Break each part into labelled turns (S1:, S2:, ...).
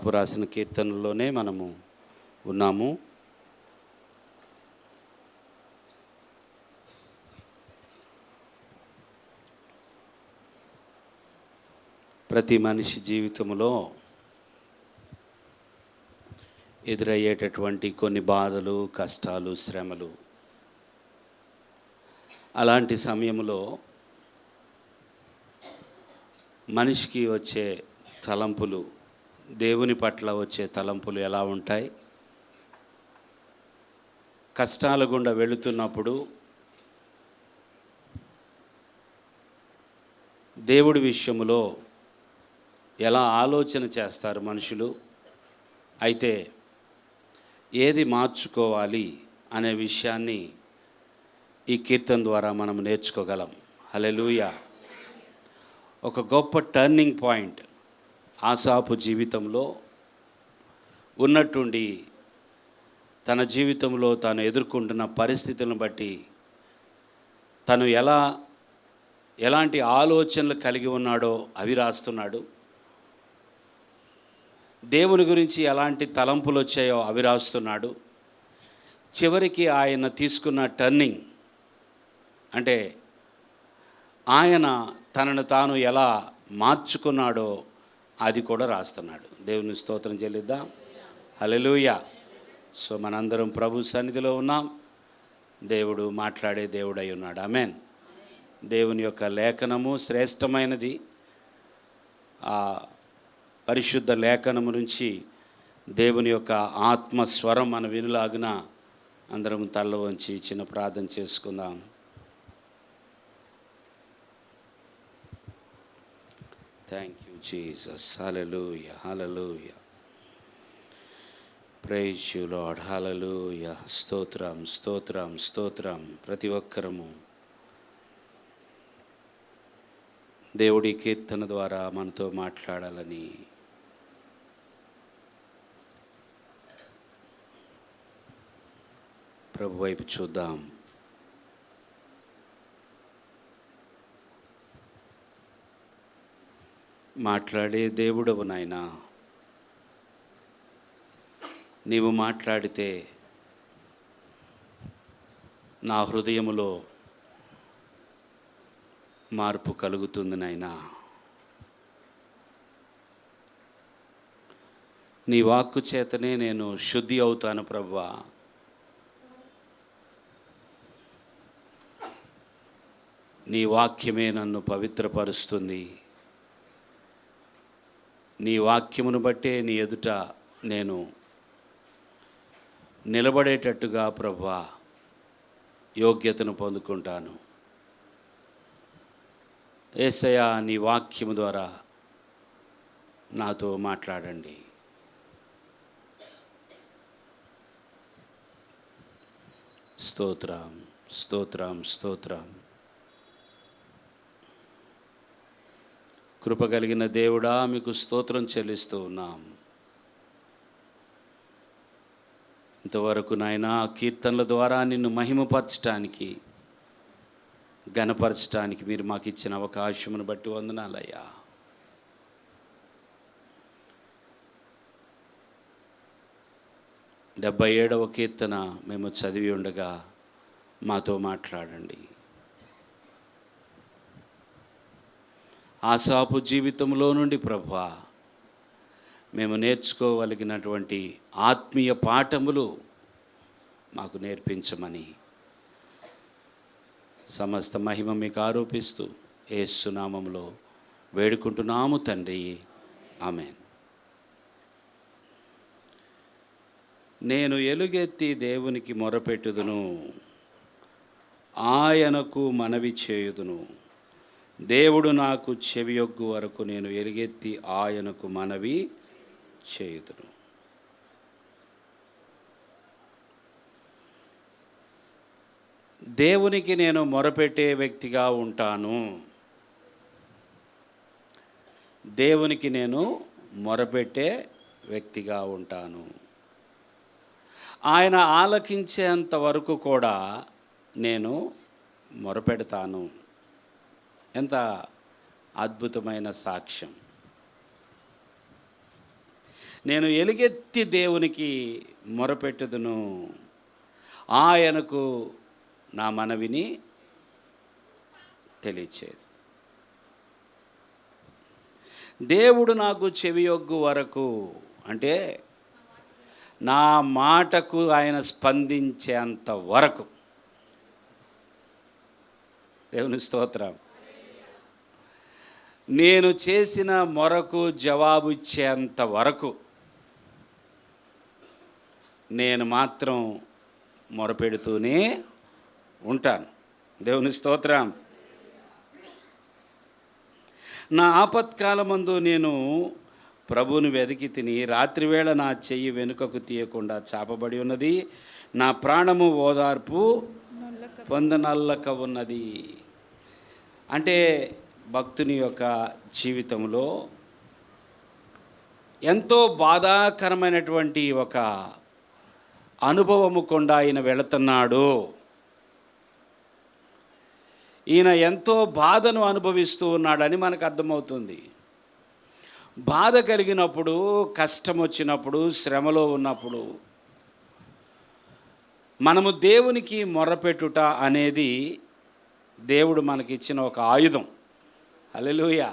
S1: రాసిన కీర్తనలోనే మనము ఉన్నాము. ప్రతి మనిషి జీవితంలో ఎదురయ్యేటటువంటి కొన్ని బాధలు, కష్టాలు, శ్రమలు, అలాంటి సమయంలో మనిషికి వచ్చే తలంపులు, దేవుని పట్ల వచ్చే తలంపులు ఎలా ఉంటాయి? కష్టాల గుండా వెళుతున్నప్పుడు దేవుడి విషయంలో ఎలా ఆలోచన చేస్తారు మనుషులు? అయితే ఏది మార్చుకోవాలి అనే విషయాన్ని ఈ కీర్తన ద్వారా మనం నేర్చుకోగలం. హల్లెలూయా. ఒక గొప్ప టర్నింగ్ పాయింట్ ఆసాపు జీవితంలో ఉన్నట్టుండి తన జీవితంలో తాను ఎదుర్కొంటున్న పరిస్థితులను బట్టి తను ఎలాంటి ఆలోచనలు కలిగి ఉన్నాడో అవి రాస్తున్నాడు. దేవుని గురించి ఎలాంటి తలంపులు వచ్చాయో అవి రాస్తున్నాడు. చివరికి ఆయన తీసుకున్న టర్నింగ్ అంటే ఆయన తనను తాను ఎలా మార్చుకున్నాడో అది కూడా రాస్తున్నాడు. దేవుని స్తోత్రం చెల్లిద్దాం. హల్లెలూయా. సో మనందరం ప్రభు సన్నిధిలో ఉన్నాం. దేవుడు మాట్లాడే దేవుడై ఉన్నాడు. ఆమేన్. దేవుని యొక్క లేఖనము శ్రేష్టమైనది. ఆ పరిశుద్ధ లేఖనము నుంచి దేవుని యొక్క ఆత్మస్వరం మన వినులాగున అందరం తల్ల వంచి చిన్న ప్రార్థన చేసుకుందాం. Thank you Jesus. Hallelujah, hallelujah. Praise you Lord. Hallelujah. స్తోత్రం, స్తోత్రం, స్తోత్రం. ప్రతి ఒక్కరము దేవుడి కీర్తన ద్వారా మనతో మాట్లాడాలని ప్రభు వైపు చూద్దాం. మాట్లాడే దేవుడవు నాయనా, నీవు మాట్లాడితే నా హృదయములో మార్పు కలుగుతుంది నాయనా. నీ వాక్కు చేతనే నేను శుద్ధి అవుతాను ప్రభువా. నీ వాక్యమే నన్ను పవిత్రపరుస్తుంది. నీ వాక్యమును బట్టే నీ ఎదుట నేను నిలబడేటట్టుగా ప్రభువా యోగ్యతను పొందుకుంటాను. యేసయ్యా, నీ వాక్యము ద్వారా నాతో మాట్లాడండి. స్తోత్రం, స్తోత్రం, స్తోత్రం. కృప కలిగిన దేవుడా, మీకు స్తోత్రం చెల్లిస్తూ ఉన్నాం. ఇంతవరకు నాయనా కీర్తనల ద్వారా నిన్ను మహిమపరచటానికి, ఘనపరచటానికి మీరు మాకు ఇచ్చిన అవకాశమును బట్టి వందనాలయ్యా. డెబ్బై 77వ కీర్తన మేము చదివి ఉండగా మాతో మాట్లాడండి. ఆసాపు జీవితంలో నుండి ప్రభువా మేము నేర్చుకోగలిగినటువంటి ఆత్మీయ పాఠములు మాకు నేర్పించమని సమస్త మహిమ మీకు ఆరోపిస్తూ యేసు నామములో వేడుకుంటున్నాము తండ్రి. ఆమేన్. నేను ఎలుగెత్తి దేవునికి మొరపెట్టుదును, ఆయనకు మనవి చేయుదును. దేవుడు నాకు చెవియొగ్గు వరకు నేను ఎలుగెత్తి ఆయనకు మనవి చేయుదును. దేవునికి నేను మొరపెట్టే వ్యక్తిగా ఉంటాను. దేవునికి నేను మొరపెట్టే వ్యక్తిగా ఉంటాను. ఆయన ఆలకించేంత వరకు కూడా నేను మొరపెడతాను. ఎంత అద్భుతమైన సాక్ష్యం. నేను ఎలుగెత్తి దేవునికి మొరపెట్టుదును, ఆయనకు నా మనవిని తెలియచేసి. దేవుడు నాకు చెవియొగ్గు వరకు అంటే నా మాటకు ఆయన స్పందించేంత వరకు. దేవుని స్తోత్రం. నేను చేసిన మొరకు జవాబు ఇచ్చేంత వరకు నేను మాత్రం మొరపెడుతూనే ఉంటాను. దేవుని స్తోత్రం. నా ఆపత్కాలమందు నేను ప్రభువుని వెతికి తిని, రాత్రివేళ నా చెయ్యి వెనుకకు తీయకుండా చాపబడి ఉన్నది, నా ప్రాణము ఓదార్పు పొందనల్లక ఉన్నది. అంటే భక్తుని యొక్క జీవితంలో ఎంతో బాధాకరమైనటువంటి ఒక అనుభవము కొండ ఆయన వెళుతున్నాడు. ఈయన ఎంతో బాధను అనుభవిస్తూ ఉన్నాడని మనకు అర్థమవుతుంది. బాధ కలిగినప్పుడు, కష్టం వచ్చినప్పుడు, శ్రమలో ఉన్నప్పుడు మనము దేవునికి మొర్రపెట్టుట అనేది దేవుడు మనకిచ్చిన ఒక ఆయుధం. హల్లెలూయా.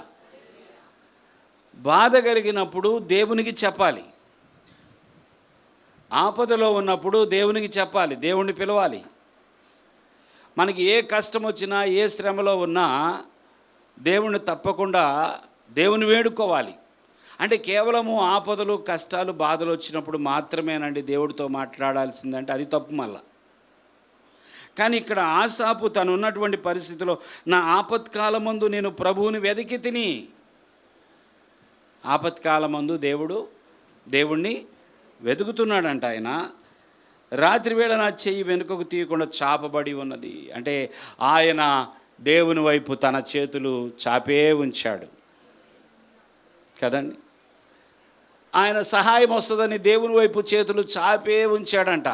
S1: బాధ కలిగినప్పుడు దేవునికి చెప్పాలి, ఆపదలో ఉన్నప్పుడు దేవునికి చెప్పాలి, దేవుణ్ణి పిలవాలి. మనకి ఏ కష్టం వచ్చినా, ఏ శ్రమలో ఉన్నా దేవుణ్ణి తప్పకుండా దేవుని వేడుకోవాలి. అంటే కేవలము ఆపదలు, కష్టాలు, బాధలు వచ్చినప్పుడు మాత్రమేనండి దేవుడితో మాట్లాడాల్సిందంటే అది తప్పు మళ్ళా. కానీ ఇక్కడ ఆసాపు తను ఉన్నటువంటి పరిస్థితిలో, నా ఆపత్కాలమందు నేను ప్రభువుని వెతికి తిని. ఆపత్కాలమందు దేవుణ్ణి వెతుకుతున్నాడంట ఆయన. రాత్రివేళ నా చెయ్యి వెనుకకు తీయకుండా చాపబడి ఉన్నది. అంటే ఆయన దేవుని వైపు తన చేతులు చాపే ఉంచాడు కదండి. ఆయన సహాయం వస్తుందని దేవుని వైపు చేతులు చాపే ఉంచాడంట.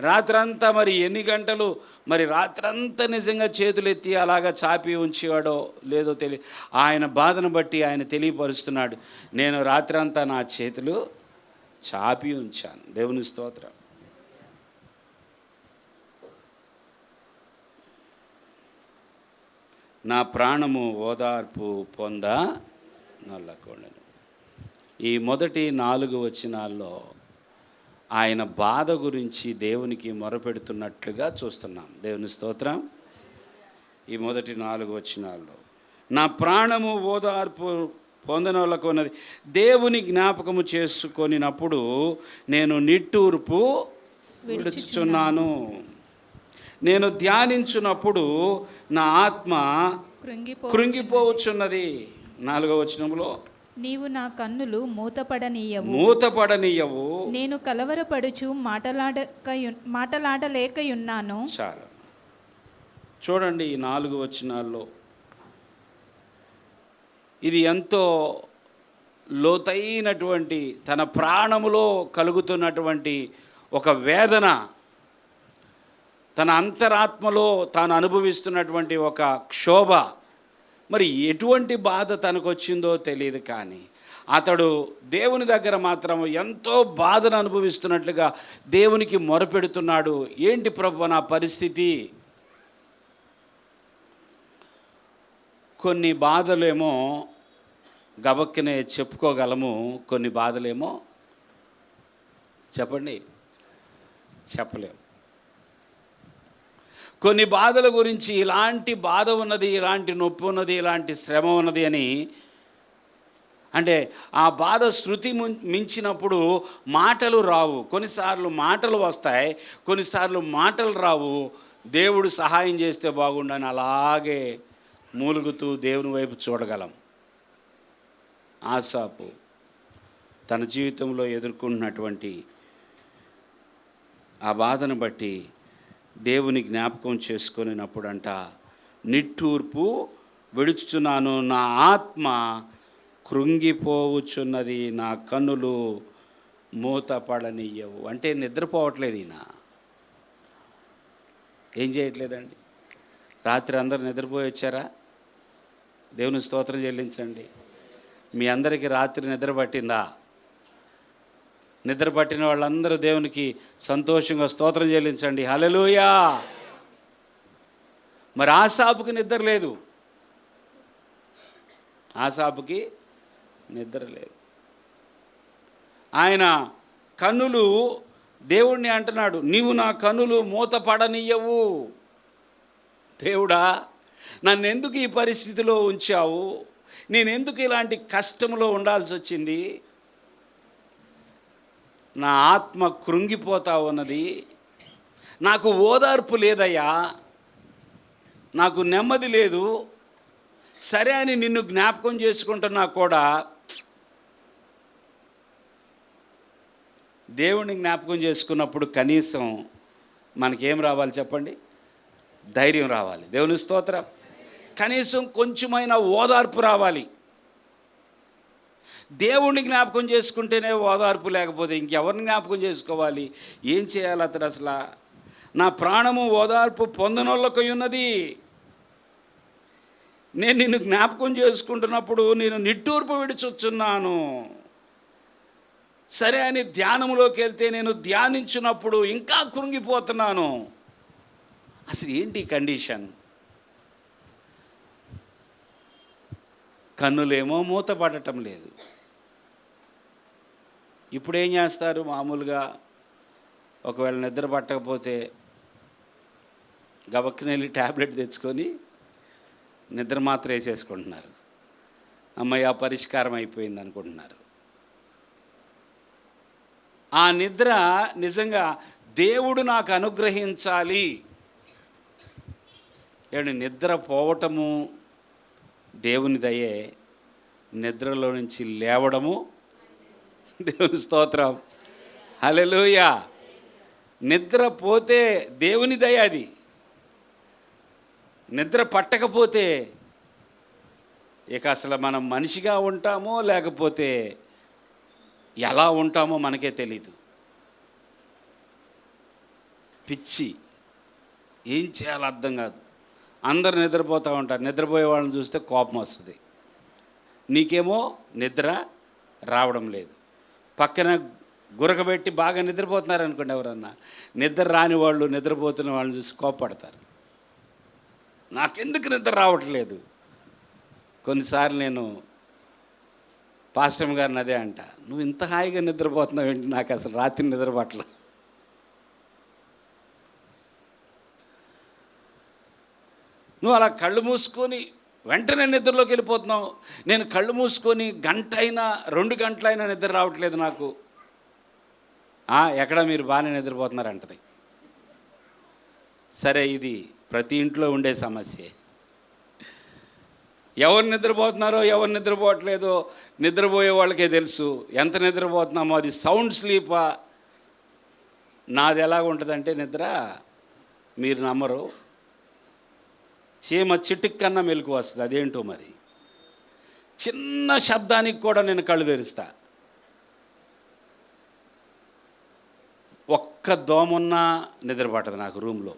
S1: రాత్రంతా మరి ఎన్ని గంటలు, మరి రాత్రంతా నిజంగా చేతులు ఎత్తి అలాగా చాపి ఉంచేవాడో లేదో ఆయన బాధను బట్టి ఆయన తెలియపరుస్తున్నాడు, నేను రాత్రంతా నా చేతులు చాపి ఉంచాను. దేవుని స్తోత్రం. నా ప్రాణము ఓదార్పు పొంద నల్లకొండను. ఈ మొదటి 4 వచనాల్లో ఆయన బాధ గురించి దేవునికి మొరపెడుతున్నట్లుగా చూస్తున్నాం. దేవుని స్తోత్రం. ఈ మొదటి 4 వచనాల్లో నా ప్రాణము ఓదార్పు పొందనోళ్ళకు ఉన్నది, దేవుని జ్ఞాపకము చేసుకొనినప్పుడు నేను నిట్టూర్పు విడుచుచున్నాను, నేను ధ్యానించున్నప్పుడు నా ఆత్మ కృంగిపోవచ్చున్నది. 4వ వచనంలో
S2: నీవు నా కన్నులు మూతపడనీయవు, నేను కలవరపడుచు మాటలాడలేకయున్నాను.
S1: చాలా చూడండి ఈ 4 వచనాల్లో ఇది ఎంతో లోతైనటువంటి, తన ప్రాణములో కలుగుతున్నటువంటి ఒక వేదన, తన అంతరాత్మలో తాను అనుభవిస్తున్నటువంటి ఒక క్షోభ. మరి ఎటువంటి బాధ తనకు వచ్చిందో తెలియదు, కానీ అతడు దేవుని దగ్గర మాత్రం ఎంతో బాధను అనుభవిస్తున్నట్లుగా దేవునికి మొరపెడుతున్నాడు. ఏంటి ప్రభువా నా పరిస్థితి? కొన్ని బాధలేమో గబక్కనే చెప్పుకోగలము, కొన్ని బాధలేమో చెప్పలేము. కొన్ని బాధల గురించి ఇలాంటి బాధ ఉన్నది, ఇలాంటి నొప్పి ఉన్నది, ఇలాంటి శ్రమ ఉన్నది అని, అంటే ఆ బాధ శృతి మించినప్పుడు మాటలు రావు. కొన్నిసార్లు మాటలు వస్తాయి, కొన్నిసార్లు మాటలు రావు. దేవుడు సహాయం చేస్తే బాగుండని అలాగే మూలుగుతూ దేవుని వైపు చూడగలం. ఆసాపు తన జీవితంలో ఎదుర్కొన్నటువంటి ఆ బాధను బట్టి దేవుని జ్ఞాపకం చేసుకొనినప్పుడంట, నిట్టూర్పు విడుచుచున్నాను, నా ఆత్మ కృంగిపోవచ్చున్నది, నా కన్నులు మూతపడనియ్యవు. అంటే నిద్రపోవట్లేదు ఈయన. ఏం చేయట్లేదండి. రాత్రి అందరూ నిద్రపోయి వచ్చారా? దేవుని స్తోత్రం చెల్లించండి. మీ అందరికీ రాత్రి నిద్ర పట్టిందా? నిద్ర పట్టిన వాళ్ళందరూ దేవునికి సంతోషంగా స్తోత్రం చెల్లించండి. హల్లెలూయా. మరి ఆసాపుకి నిద్ర లేదు, ఆసాపుకి నిద్ర లేదు. ఆయన కన్నులు, దేవుణ్ణి అంటున్నాడు, నీవు నా కన్నులు మూతపడనీయవు. దేవుడా, నన్ను ఎందుకు ఈ పరిస్థితిలో ఉంచావు? నేను ఎందుకు ఇలాంటి కష్టంలో ఉండాల్సి వచ్చింది? నా ఆత్మ కృంగిపోతా ఉన్నది, నాకు ఓదార్పు లేదయ్యా, నాకు నెమ్మది లేదు. సరే అని నిన్ను జ్ఞాపకం చేసుకుంటున్నా కూడా దేవుని జ్ఞాపకం చేసుకున్నప్పుడు కనీసం మనకేం రావాలి చెప్పండి? ధైర్యం రావాలి. దేవుని స్తోత్రం. కనీసం కొంచెమైనా ఓదార్పు రావాలి. దేవుణ్ణి జ్ఞాపకం చేసుకుంటేనే ఓదార్పు, లేకపోతే ఇంకెవరిని జ్ఞాపకం చేసుకోవాలి? ఏం చేయాలి అతడు? అసలు నా ప్రాణము ఓదార్పు పొందనోళ్ళకై ఉన్నది. నేను నిన్ను జ్ఞాపకం చేసుకుంటున్నప్పుడు నేను నిట్టూర్పు విడిచొచ్చున్నాను. సరే అని ధ్యానంలోకి వెళ్తే నేను ధ్యానించినప్పుడు ఇంకా కృంగిపోతున్నాను. అసలు ఏంటి కండిషన్? కన్నులేమో మూతపడటం లేదు. ఇప్పుడు ఏం చేస్తారు? మామూలుగా ఒకవేళ నిద్ర పట్టకపోతే గబక్కున వెళ్ళి ట్యాబ్లెట్ తెచ్చుకొని నిద్ర మాత్రం వేసేసుకుంటున్నారు. అమ్మయ్య పరిష్కారం అయిపోయింది అనుకుంటున్నారు. ఆ నిద్ర నిజంగా దేవుడు నాకు అనుగ్రహించాలి. ఏడు నిద్ర పోవటము దేవుని దయే, నిద్రలో నుంచి లేవడము దేవుని స్తోత్రం. హల్లెలూయా. నిద్ర పోతే దేవుని దయ అది. నిద్ర పట్టకపోతే ఇక అసలు మనం మనిషిగా ఉంటామో లేకపోతే ఎలా ఉంటామో మనకే తెలీదు. పిచ్చి, ఏం చేయాలో అర్థం కాదు. అందరు నిద్రపోతూ ఉంటారు. నిద్రపోయే వాళ్ళని చూస్తే కోపం వస్తుంది. నీకేమో నిద్ర రావడం లేదు. పక్కన గురకబెట్టి బాగా నిద్రపోతున్నారు అనుకోండి, ఎవరన్నా నిద్ర రాని వాళ్ళు నిద్రపోతున్న వాళ్ళని చూసి కోపపడతారు. నాకెందుకు నిద్ర రావట్లేదు? కొన్నిసార్లు నేను పాస్టర్ గారిని అదే అంట, నువ్వు ఇంత హాయిగా నిద్రపోతున్నావు ఏంటి? నాకు అసలు రాత్రి నిద్ర పట్ల. నువ్వు అలా కళ్ళు మూసుకొని వెంటనే నిద్రలోకి వెళ్ళిపోతున్నావు. నేను కళ్ళు మూసుకొని గంట అయినా 2 గంటలైనా నిద్ర రావట్లేదు నాకు. ఎక్కడ మీరు బాగానే నిద్రపోతున్నారంటది. సరే, ఇది ప్రతి ఇంట్లో ఉండే సమస్యే. ఎవరు నిద్రపోతున్నారో ఎవరు నిద్రపోవట్లేదో నిద్రపోయే వాళ్ళకే తెలుసు. ఎంత నిద్రపోతున్నామో అది సౌండ్ స్లీపా. నాది ఎలాగ ఉంటుందంటే నిద్ర, మీరు నమ్మరు, చీమ చిటిక్కన్నా మెలకు వస్తుంది. అదేంటో మరి, చిన్న శబ్దానికి కూడా నేను కళ్ళు తెరుస్తా. ఒక్క దోమన్నా నిద్ర పట్టదు నాకు రూమ్లో.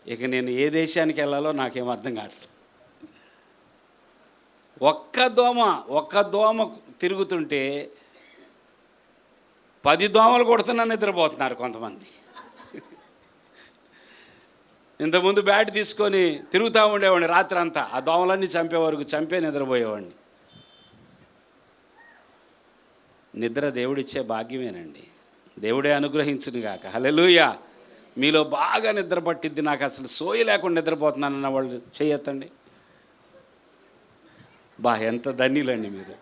S1: ఇక నేను ఏ దేశానికి వెళ్ళాలో నాకేం అర్థం కావట్లేదు. ఒక్క దోమ తిరుగుతుంటే 10 దోమలు కొడుతున్నా నిద్రపోతున్నారు కొంతమంది. ఇంతకుముందు బ్యాట్ తీసుకొని తిరుగుతూ ఉండేవాడిని రాత్రి అంతా. ఆ దోమలన్నీ చంపే వరకు చంపే నిద్రపోయేవాడిని. నిద్ర దేవుడిచ్చే భాగ్యమేనండి. దేవుడే అనుగ్రహించును గాక. హల్లెలూయా. మీలో బాగా నిద్ర పట్టిద్ది, నాకు అసలు సోయి లేకుండా నిద్రపోతున్నానన్న వాళ్ళు చేయొద్దండి. ఎంత ధన్యులండి మీరు.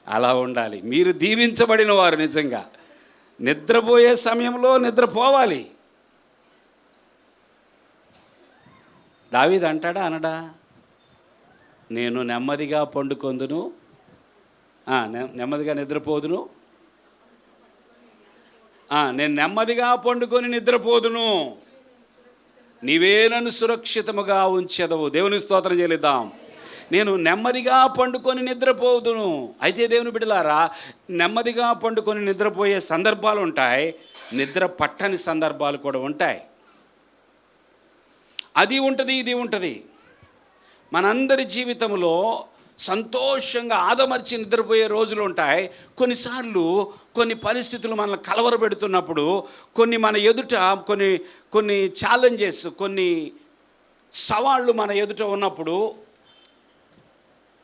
S1: అలా ఉండాలి. మీరు దీవించబడిన వారు. నిజంగా నిద్రపోయే సమయంలో నిద్రపోవాలి. దావీదు అంటాడా అనడా? నేను నెమ్మదిగా పండుకొందును, నెమ్మదిగా నిద్రపోదును, నేను నెమ్మదిగా పండుకొని నిద్రపోదును, నీవే నన్ను సురక్షితముగా ఉంచెదవు. దేవునికి స్తోత్రం చెల్లిద్దాం. నేను నెమ్మదిగా పండుకొని నిద్రపోదును. అయితే దేవుని బిడ్డలారా, నెమ్మదిగా పండుకొని నిద్రపోయే సందర్భాలు ఉంటాయి, నిద్ర పట్టని సందర్భాలు కూడా ఉంటాయి. అది ఉంటుంది, ఇది ఉంటుంది. మనందరి జీవితంలో సంతోషంగా ఆదమర్చి నిద్రపోయే రోజులు ఉంటాయి. కొన్నిసార్లు కొన్ని పరిస్థితులు మనల్ని కలవరపెడుతున్నప్పుడు, కొన్ని మన ఎదుట కొన్ని ఛాలెంజెస్, కొన్ని సవాళ్ళు మన ఎదుట ఉన్నప్పుడు,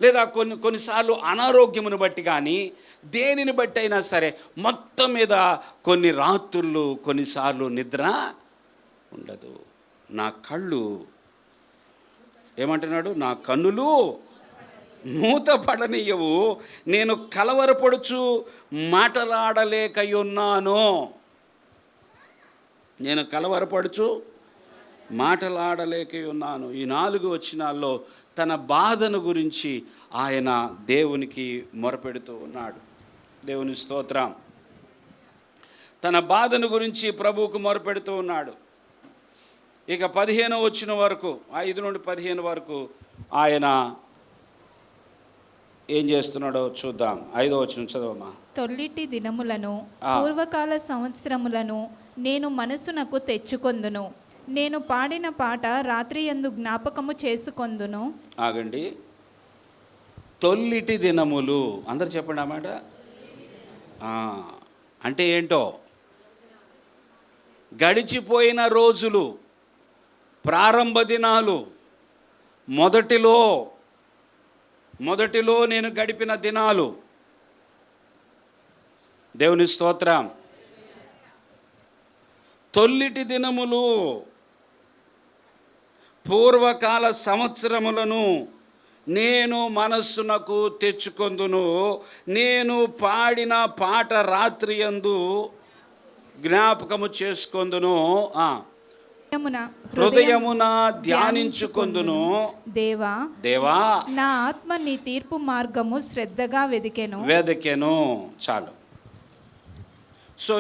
S1: లేదా కొన్నిసార్లు అనారోగ్యమును బట్టి కానీ దేనిని బట్టి అయినా సరే మొత్తం మీద కొన్ని రాత్రులు కొన్నిసార్లు నిద్ర ఉండదు. నా కళ్ళు ఏమంటున్నాడు, నా కన్నులు మూతపడనీయవు, నేను కలవరపడుచు మాటలాడలేకయున్నాను. నేను కలవరపడుచు మాటలాడలేకయున్నాను. ఈ 4 వచనాల్లో తన బాధను గురించి ఆయన దేవునికి మొరపెడుతూ ఉన్నాడు. దేవుని స్తోత్రం. తన బాధను గురించి ప్రభువుకు మొరపెడుతూ ఉన్నాడు. ఇక 15వ వచనం వరకు, 5 నుండి 15 వరకు ఆయన ఏం చేస్తున్నాడో చూద్దాం. 5వ వచనం చదవమా.
S2: తొల్లిటి దినములను పూర్వకాల సంవత్సరములను నేను మనసునకు తెచ్చుకొందును, నేను పాడిన పాట రాత్రి యందు జ్ఞాపకము చేసుకొందును.
S1: ఆగండి. తొల్లిటి దినములు, అందరు చెప్పండి ఆ మాట. అంటే ఏంటో, గడిచిపోయిన రోజులు, ప్రారంభ దినాలు, మొదటిలో నేను గడిపిన దినాలు. దేవుని స్తోత్రం. తొల్లిటి దినములు, పూర్వకాల సంవత్సరములను నేను మనస్సునకు తెచ్చుకొందును, నేను పాడిన పాట రాత్రి యందు జ్ఞాపకము చేసుకొందును, హృదయమున ధ్యానించుకొందును. దేవా
S2: నా ఆత్మ నీ తీర్పు మార్గము శ్రద్ధగా వెదికెను.
S1: చాలు. సో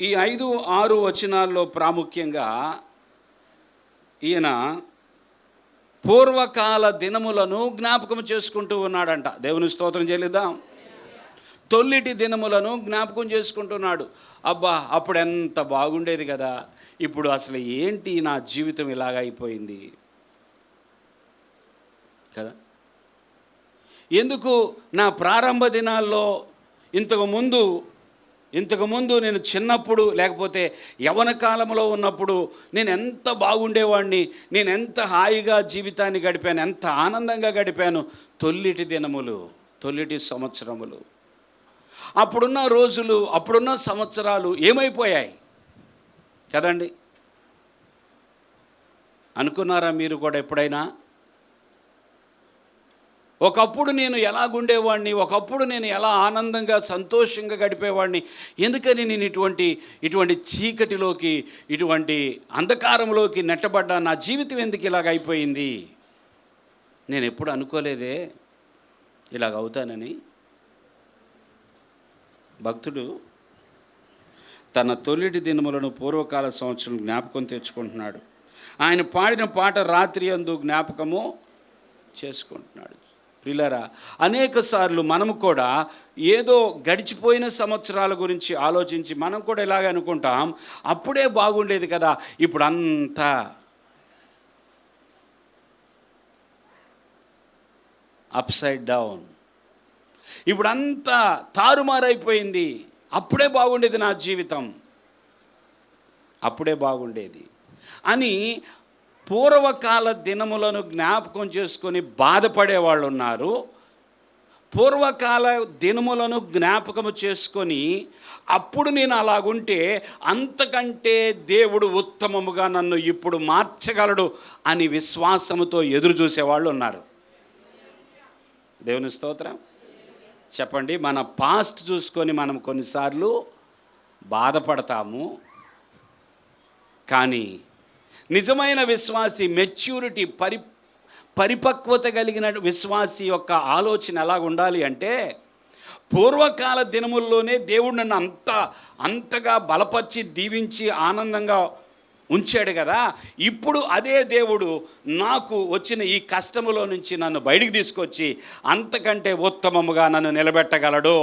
S1: ఈ 5, 6 వచనాల్లో ప్రాముఖ్యంగా ఈయన పూర్వకాల దినములను జ్ఞాపకం చేసుకుంటూ ఉన్నాడంట. దేవుని స్తోత్రం చెల్లిద్దాం. తొల్లిటి దినములను జ్ఞాపకం చేసుకుంటున్నాడు. అబ్బా, అప్పుడు ఎంత బాగుండేది కదా, ఇప్పుడు అసలు ఏంటి నా జీవితం ఇలాగ అయిపోయింది కదా. ఎందుకు నా ప్రారంభ దినాల్లో ఇంతకుముందు నేను చిన్నప్పుడు, లేకపోతే యవ్వన కాలంలో ఉన్నప్పుడు నేను ఎంత బాగుండేవాడిని, నేను ఎంత హాయిగా జీవితాన్ని గడిపాను, ఎంత ఆనందంగా గడిపాను. తొల్లిటి దినములు, తొల్లిటి సంవత్సరములు, అప్పుడున్న రోజులు, అప్పుడున్న సంవత్సరాలు ఏమైపోయాయి కదండి. అనుకున్నారా మీరు కూడా ఎప్పుడైనా? ఒకప్పుడు నేను ఎలాగుండేవాడిని, ఒకప్పుడు నేను ఎలా ఆనందంగా సంతోషంగా గడిపేవాడిని, ఎందుకని నేను ఇటువంటి చీకటిలోకి, ఇటువంటి అంధకారంలోకి నెట్టబడ్డా, నా జీవితం ఎందుకు ఇలాగ అయిపోయింది? నేను ఎప్పుడు అనుకోలేదే ఇలాగ అవుతానని. భక్తుడు తన తొలిటి దినములను పూర్వకాల సంవత్సరం జ్ఞాపకం తెచ్చుకుంటున్నాడు. ఆయన పాడిన పాట రాత్రి యందు జ్ఞాపకము చేసుకుంటున్నాడు. ప్రియులారా, అనేక సార్లు మనము కూడా ఏదో గడిచిపోయిన సంవత్సరాల గురించి ఆలోచించి మనం కూడా ఇలాగ అనుకుంటాం, అప్పుడే బాగుండేది కదా, ఇప్పుడు అంతా అప్సైడ్ డౌన్, ఇప్పుడు అంతా తారుమారైపోయింది, అప్పుడే బాగుండేది నా జీవితం, అప్పుడే బాగుండేది అని పూర్వకాల దినములను జ్ఞాపకం చేసుకొని బాధపడేవాళ్ళు ఉన్నారు. పూర్వకాల దినములను జ్ఞాపకము చేసుకొని అప్పుడు నేను అలాగుంటే అంతకంటే దేవుడు ఉత్తమముగా నన్ను ఇప్పుడు మార్చగలడు అని విశ్వాసముతో ఎదురు చూసేవాళ్ళు ఉన్నారు. దేవుని స్తోత్రం. చెప్పండి, మన పాస్ట్ చూసుకొని మనం కొన్నిసార్లు బాధపడతాము, కానీ నిజమైన విశ్వాసి, మెచ్యూరిటీ, పరిపక్వత కలిగిన విశ్వాసి యొక్క ఆలోచన ఎలా ఉండాలి అంటే, పూర్వకాల దినముల్లోనే దేవుడు నన్ను అంతగా బలపరిచి దీవించి ఆనందంగా ఉంచాడు కదా, ఇప్పుడు అదే దేవుడు నాకు వచ్చిన ఈ కష్టములో నుంచి నన్ను బయటికి తీసుకొచ్చి అంతకంటే ఉత్తమముగా నన్ను నిలబెట్టగలడు.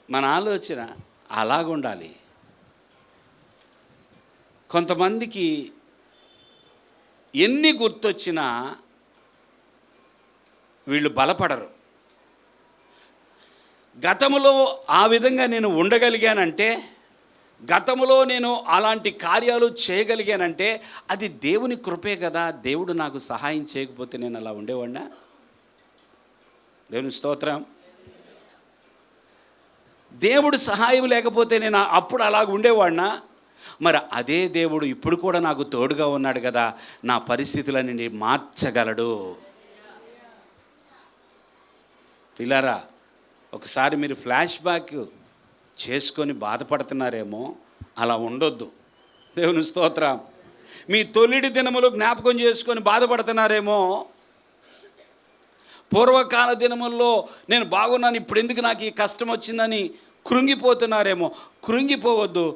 S1: మన ఆలోచన అలాగుండాలి. కొంతమందికి ఎన్ని గుర్తొచ్చినా వీళ్ళు బలపడరు. గతములో ఆ విధంగా నేను ఉండగలిగానంటే, గతములో నేను అలాంటి కార్యాలు చేయగలిగానంటే అది దేవుని కృపే కదా. దేవుడు నాకు సహాయం చేయకపోతే నేను అలా ఉండేవాడినా? దేవుని స్తోత్రం. దేవుడు సహాయం లేకపోతే నేను అప్పుడు అలాగ ఉండేవాడినా? మరి అదే దేవుడు ఇప్పుడు కూడా నాకు తోడుగా ఉన్నాడు కదా, నా పరిస్థితులన్నీ మార్చగలడు. పిల్లారా, ఒకసారి మీరు ఫ్లాష్ బ్యాక్ చేసుకొని బాధపడుతున్నారేమో, అలా ఉండొద్దు. దేవుని స్తోత్రం. మీ తొలిడి దినములు జ్ఞాపకం చేసుకొని బాధపడుతున్నారేమో, పూర్వకాల దినముల్లో నేను బాగున్నాను, ఇప్పుడు ఎందుకు నాకు ఈ కష్టం వచ్చిందని కృంగిపోతున్నారేమో. కృంగిపోవద్దు.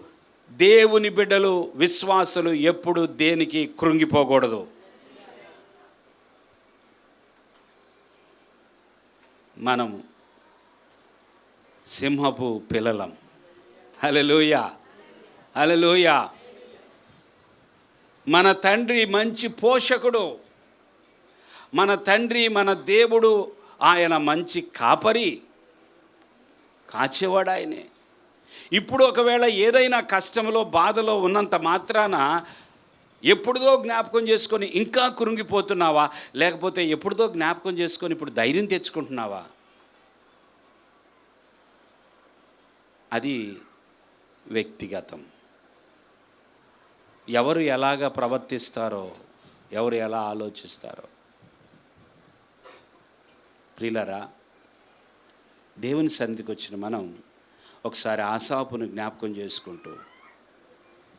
S1: దేవుని బిడ్డలు, విశ్వాసులు ఎప్పుడు దేనికి కృంగిపోకూడదు. మనం సింహపు పిల్లలం. హల్లెలూయా, హల్లెలూయా. మన తండ్రి మంచి పోషకుడు. మన తండ్రి, మన దేవుడు, ఆయన మంచి కాపరి, కాచేవాడు ఆయనే. ఇప్పుడు ఒకవేళ ఏదైనా కష్టంలో, బాధలో ఉన్నంత మాత్రాన ఎప్పుడుదో జ్ఞాపకం చేసుకొని ఇంకా కృంగిపోతున్నావా? లేకపోతే ఎప్పుడుదో జ్ఞాపకం చేసుకొని ఇప్పుడు ధైర్యం తెచ్చుకుంటున్నావా? అది వ్యక్తిగతం. ఎవరు ఎలాగ ప్రవర్తిస్తారో, ఎవరు ఎలా ఆలోచిస్తారో. ప్రియులారా, దేవుని సన్నిధికి వచ్చిన మనం ఒకసారి ఆసాపును జ్ఞాపకం చేసుకుంటూ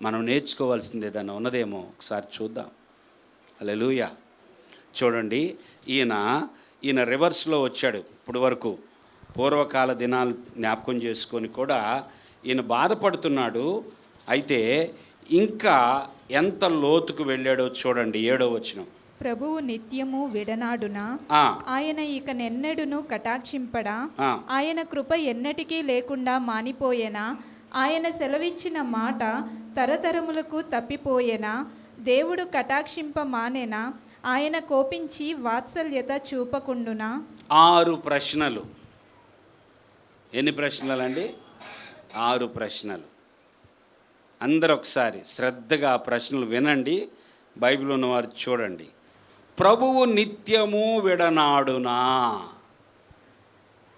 S1: మనం నేర్చుకోవాల్సింది ఏదైనా ఉన్నదేమో ఒకసారి చూద్దాం. హల్లెలూయా. చూడండి, ఈయన రివర్స్లో వచ్చాడు. ఇప్పుడు వరకు పూర్వకాల దినాలు జ్ఞాపకం చేసుకొని కూడా ఈయన బాధపడుతున్నాడు. అయితే ఇంకా ఎంత లోతుకు వెళ్ళాడో చూడండి. 7వ వచనం.
S2: ప్రభువు నిత్యము విడనాడునా, ఆయన ఇక నెన్నడును కటాక్షింపడా, ఆయన కృప ఎన్నటికీ లేకుండా మానిపోయేనా, ఆయన సెలవిచ్చిన మాట తరతరములకు తప్పిపోయేనా, దేవుడు కటాక్షింప మానేనా, ఆయన కోపించి వాత్సల్యత చూపకుండునా.
S1: 6 ప్రశ్నలు. ఎన్ని ప్రశ్నలండి? 6 ప్రశ్నలు. అందరూ ఒకసారి శ్రద్ధగా ఆ ప్రశ్నలు వినండి. బైబిల్ ఉన్నవారు చూడండి. ప్రభువు నిత్యము విడనాడునా.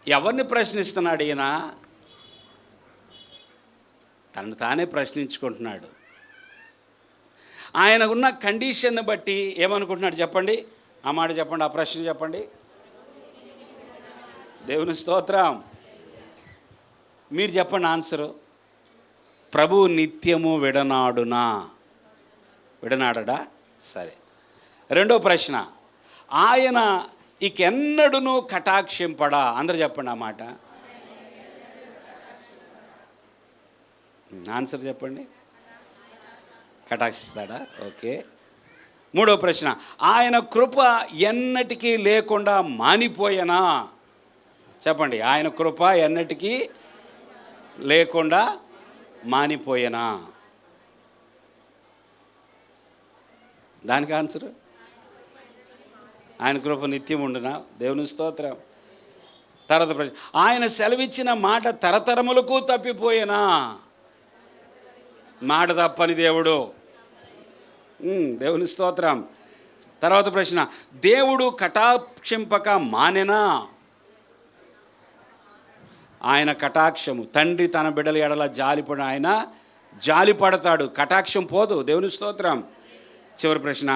S1: ఎవరిని ప్రశ్నిస్తున్నాడు ఈయన? తను తానే ప్రశ్నించుకుంటున్నాడు. ఆయన ఉన్న కండిషన్ని బట్టి ఏమనుకుంటున్నాడు చెప్పండి? ఆ మాట చెప్పండి, ఆ ప్రశ్న చెప్పండి. దేవుని స్తోత్రం. మీరు చెప్పండి ఆన్సరు. ప్రభువు నిత్యము విడనాడునా. విడనాడడా? సరే. 2వ ప్రశ్న, ఆయన ఇకెన్నడును కటాక్షింపడా. అందరు చెప్పండి ఆ మాట. ఆన్సర్ చెప్పండి. కటాక్షిస్తాడా? ఓకే. 3వ ప్రశ్న, ఆయన కృప ఎన్నటికీ లేకుండా మానిపోయేనా. చెప్పండి, ఆయన కృప ఎన్నటికీ లేకుండా మానిపోయేనా. దానికి ఆన్సరు ఆయన కృప నిత్యం ఉండునా. దేవుని స్తోత్రం. తర్వాత ప్రశ్న, ఆయన సెలవిచ్చిన మాట తరతరములకు తప్పిపోయేనా. మాట తప్పని దేవుడు. దేవుని స్తోత్రం. తర్వాత ప్రశ్న, దేవుడు కటాక్షింపక మానెనా. ఆయన కటాక్షము, తండ్రి తన బిడ్డల ఎడల జాలిపడి ఆయన జాలిపడతాడు, కటాక్షం పోదు. దేవుని స్తోత్రం. చివరి ప్రశ్న,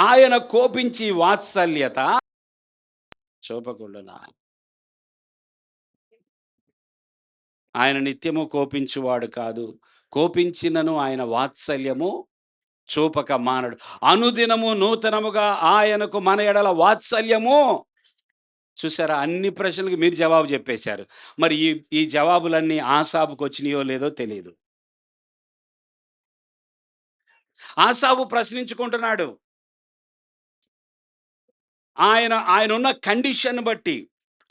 S1: ఆయన కోపించి వాత్సల్యత చూపకుండునా. ఆయన నిత్యము కోపించువాడు కాదు, కోపించినను ఆయన వాత్సల్యము చూపక మానడు. అనుదినము నూతనముగా ఆయనకు మన ఎడల వాత్సల్యము. చూసారా, అన్ని ప్రశ్నలకు మీరు జవాబు చెప్పేశారు. మరి ఈ జవాబులన్నీ ఆసాబుకు వచ్చినాయో లేదో తెలియదు. ఆసాబు ప్రశ్నించుకుంటున్నాడు. ఆయన ఉన్న కండిషన్ బట్టి,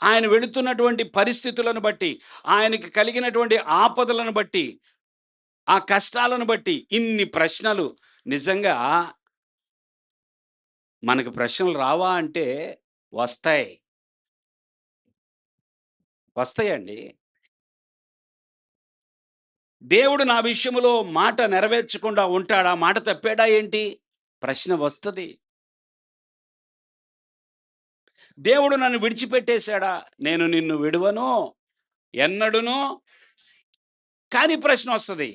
S1: ఆయన వెళుతున్నటువంటి పరిస్థితులను బట్టి, ఆయనకి కలిగినటువంటి ఆపదలను బట్టి, ఆ కష్టాలను బట్టి ఇన్ని ప్రశ్నలు. నిజంగా మనకు ప్రశ్నలు రావా అంటే వస్తాయి. వస్తాయండి. దేవుడు నా విషయంలో మాట నెరవేర్చకుండా ఉంటాడా? మాట తప్పాడా ఏంటి? ప్రశ్న వస్తది. దేవుడు నన్ను విడిచిపెట్టేసాడా? నేను నిన్ను విడువను, ఎన్నడును కానీ ప్రశ్నొస్తది.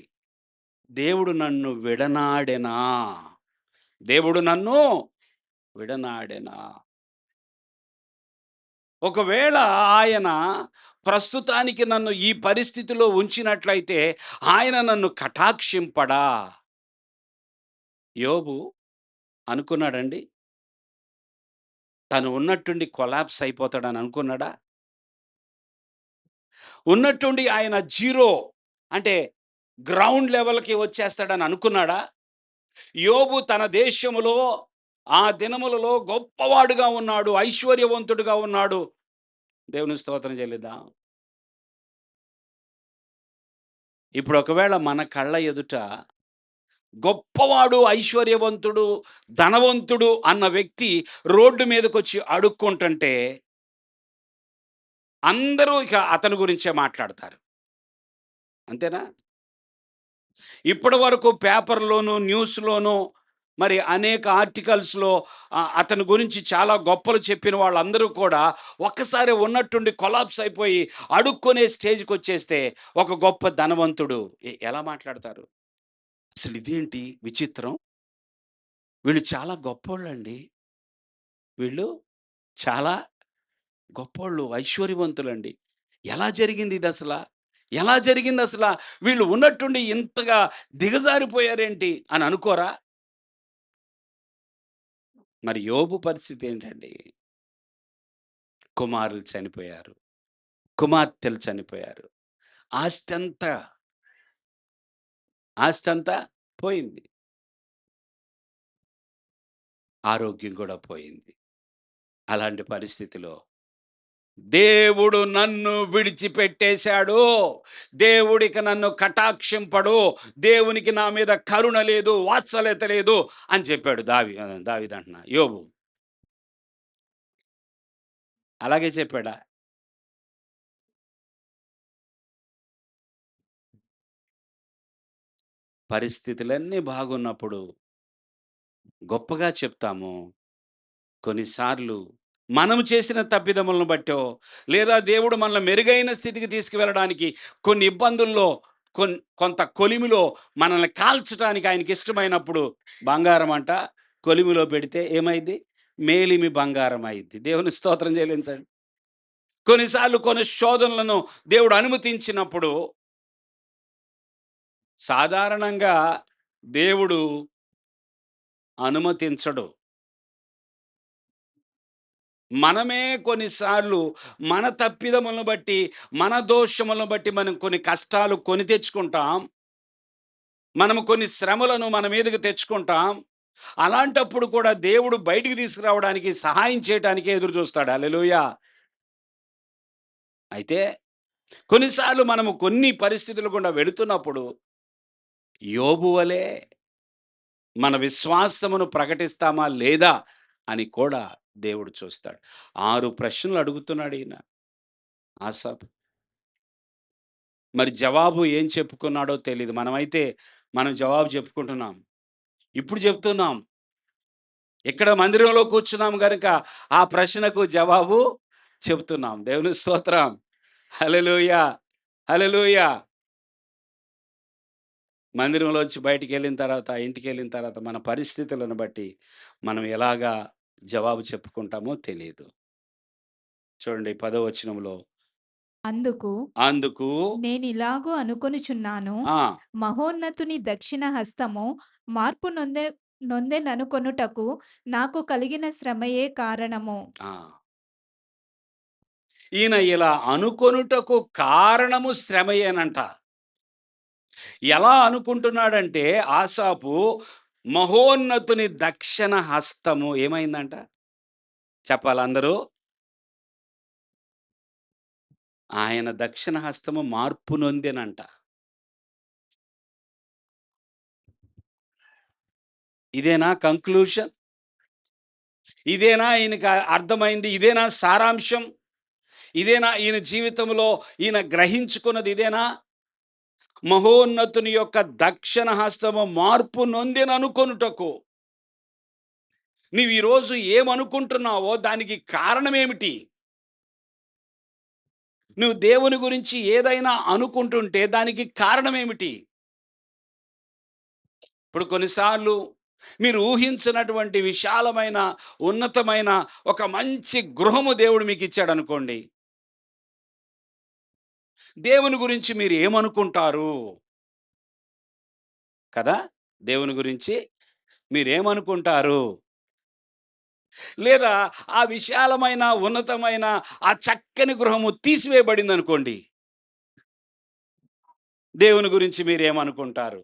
S1: దేవుడు నన్ను విడనాడెనా? దేవుడు నన్ను విడనాడెనా? ఒకవేళ ఆయన ప్రస్తుతానికి నన్ను ఈ పరిస్థితిలో ఉంచినట్లయితే ఆయన నన్ను కటాక్షింపడా? యోబు అనుకున్నాడండి? తను ఉన్నట్టుండి కొలాప్స్ అయిపోతాడని అనుకున్నాడా? ఉన్నట్టుండి ఆయన జీరో అంటే గ్రౌండ్ లెవెల్‌కి వచ్చేస్తాడని అనుకున్నాడా? యోబు తన దేశములో ఆ దినములలో గొప్పవాడుగా ఉన్నాడు. ఐశ్వర్యవంతుడుగా ఉన్నాడు. దేవునికి స్తోత్రం చెల్లిద్దాం. ఇప్పుడు ఒకవేళ మన కళ్ళ ఎదుట గొప్పవాడు, ఐశ్వర్యవంతుడు, ధనవంతుడు అన్న వ్యక్తి రోడ్డు మీదకొచ్చి అడుక్కుంటుంటే అందరూ ఇక అతని గురించే మాట్లాడతారు. అంతేనా? ఇప్పటివరకు పేపర్‌లోను, న్యూస్‌లోను మరి అనేక ఆర్టికల్స్‌లో అతని గురించి చాలా గొప్పలు చెప్పిన వాళ్ళందరూ కూడా ఒక్కసారి ఉన్నట్టుండి కొలాప్స్ అయిపోయి అడుక్కునే స్టేజ్‌కొచ్చేస్తే ఒక గొప్ప ధనవంతుడు ఎలా మాట్లాడతారు? అసలు ఇదేంటి విచిత్రం? వీళ్ళు చాలా గొప్పోళ్ళండి. వీళ్ళు చాలా గొప్పోళ్ళు, ఐశ్వర్యవంతులండి. ఎలా జరిగింది ఇదసల? ఎలా జరిగిందసల? వీళ్ళు ఉన్నట్టుండి ఇంతగా దిగజారిపోయారేంటి అని అనుకోరా? మరి యోబు పరిస్థితి ఏంటండి? కుమారులు చనిపోయారు. కుమార్తెలు చనిపోయారు. ఆస్తంతా, ఆస్తంతా పోయింది. ఆరోగ్యం కూడా పోయింది. అలాంటి పరిస్థితిలో దేవుడు నన్ను విడిచిపెట్టేశాడు. దేవుడిక నన్ను కటాక్షింపడు. దేవునికి నా మీద కరుణ లేదు, వాత్సల్యత లేదు అని చెప్పాడు దావీదంటున్నా యోబు. అలాగే చెప్పాడా? పరిస్థితులన్నీ బాగున్నప్పుడు గొప్పగా చెప్తాము. కొన్నిసార్లు మనం చేసిన తప్పిదములను బట్టో, లేదా దేవుడు మనల్ని మెరుగైన స్థితికి తీసుకువెళ్ళడానికి కొన్ని ఇబ్బందుల్లో కొంత కొలిమిలో మనల్ని కాల్చటానికి ఆయనకిష్టమైనప్పుడు బంగారం అంట కొలిమిలో పెడితే ఏమైద్ది? మేలిమి బంగారం అయిద్ది. దేవుని స్తోత్రం చెల్లించండి. కొన్నిసార్లు కొన్ని శోధనలను దేవుడు అనుమతించినప్పుడు సాధారణంగా దేవుడు అనుమతించడు. మనమే కొన్నిసార్లు మన తప్పిదములను బట్టి, మన దోషములను బట్టి మనం కొన్ని కష్టాలు కొని తెచ్చుకుంటాం. మనము కొన్ని శ్రమలను మన మీదకి తెచ్చుకుంటాం. అలాంటప్పుడు కూడా దేవుడు బయటికి తీసుకురావడానికి, సహాయం చేయటానికే ఎదురు చూస్తాడు. హల్లెలూయా! అయితే కొన్నిసార్లు మనము కొన్ని పరిస్థితులు గుండా వెళుతున్నప్పుడు యోబు వలె మన విశ్వాసమును ప్రకటిస్తామా లేదా అని కూడా దేవుడు చూస్తాడు. 6 ప్రశ్నలు అడుగుతున్నాడు ఈయన ఆసాపు. మరి జవాబు ఏం చెప్పుకున్నాడో తెలీదు. మనం జవాబు చెప్పుకుంటున్నాం. ఇప్పుడు చెప్తున్నాం. ఇక్కడ మందిరంలో కూర్చున్నాం గనుక ఆ ప్రశ్నకు జవాబు చెప్తున్నాం. దేవుని స్తోత్రం. హల్లెలూయా! హల్లెలూయా! మందిరంలోంచి బయటికెళ్ళిన తర్వాత, ఇంటికెళ్ళిన తర్వాత మన పరిస్థితులను బట్టి మనం ఎలాగా జవాబు చెప్పుకుంటామో తెలీదు. చూడండి 10వ వచనంలో
S2: అందుకు
S1: అందుకు
S2: నేనిలాగు అనుకొనుచున్నాను.
S1: ఆ!
S2: మహోన్నతుని దక్షిణ హస్తము మార్పు నొందెననుకొనుటకు నాకు కలిగిన శ్రమయే కారణము.
S1: ఆ! ఈయన ఇలా అనుకొనుటకు కారణము శ్రమయేనంట. ఎలా అనుకుంటున్నాడంటే ఆసాపు మహోన్నతుని దక్షిణ హస్తము ఏమైందంట? చెప్పాలా అందరూ? ఆయన దక్షిణ హస్తము మార్పు నొందెనంట. ఇదేనా కంక్లూషన్? ఇదేనా ఈయనకి అర్థమైంది? ఇదేనా సారాంశం? ఇదేనా ఈయన జీవితంలో ఈయన గ్రహించుకున్నది ఇదేనా? మహోన్నతుని యొక్క దక్షిణ హస్తము మార్పు నొందెననుకొనుటకు. నీవు ఈరోజు ఏమనుకుంటున్నావో దానికి కారణమేమిటి? నువ్వు దేవుని గురించి ఏదైనా అనుకుంటుంటే దానికి కారణమేమిటి? ఇప్పుడు కొన్నిసార్లు మీరు ఊహించినటువంటి విశాలమైన, ఉన్నతమైన ఒక మంచి గృహము దేవుడు మీకిచ్చాడనుకోండి. దేవుని గురించి మీరు ఏమనుకుంటారు? కదా! దేవుని గురించి మీరేమనుకుంటారు? లేదా ఆ విశాలమైన, ఉన్నతమైన ఆ చక్కని గృహము తీసివేయబడిందనుకోండి. దేవుని గురించి మీరేమనుకుంటారు?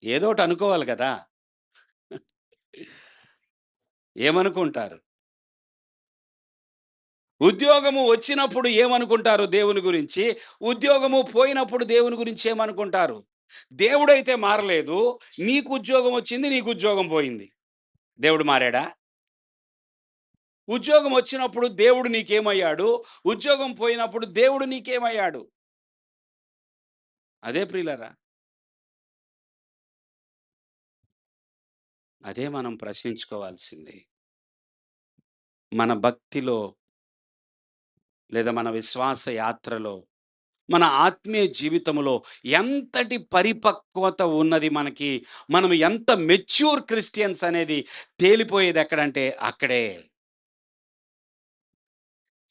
S1: ఏదోటి అనుకోవాలి కదా! ఏమనుకుంటారు? ఉద్యోగము వచ్చినప్పుడు ఏమనుకుంటారు దేవుని గురించి? ఉద్యోగము పోయినప్పుడు దేవుని గురించి ఏమనుకుంటారు? దేవుడైతే మారలేదు. నీకు ఉద్యోగం వచ్చింది, నీకు ఉద్యోగం పోయింది. దేవుడు మారాడా? ఉద్యోగం వచ్చినప్పుడు దేవుడు నీకేమయ్యాడు? ఉద్యోగం పోయినప్పుడు దేవుడు నీకేమయ్యాడు? అదే ప్రియులారా. అదే మనం ప్రశ్నించుకోవాల్సింది. మన భక్తిలో లేదా మన విశ్వాస యాత్రలో, మన ఆత్మీయ జీవితంలో ఎంతటి పరిపక్వత ఉన్నది మనకి, మనం ఎంత మెచ్యూర్ క్రిస్టియన్స్ అనేది తేలిపోయేది ఎక్కడంటే అక్కడే.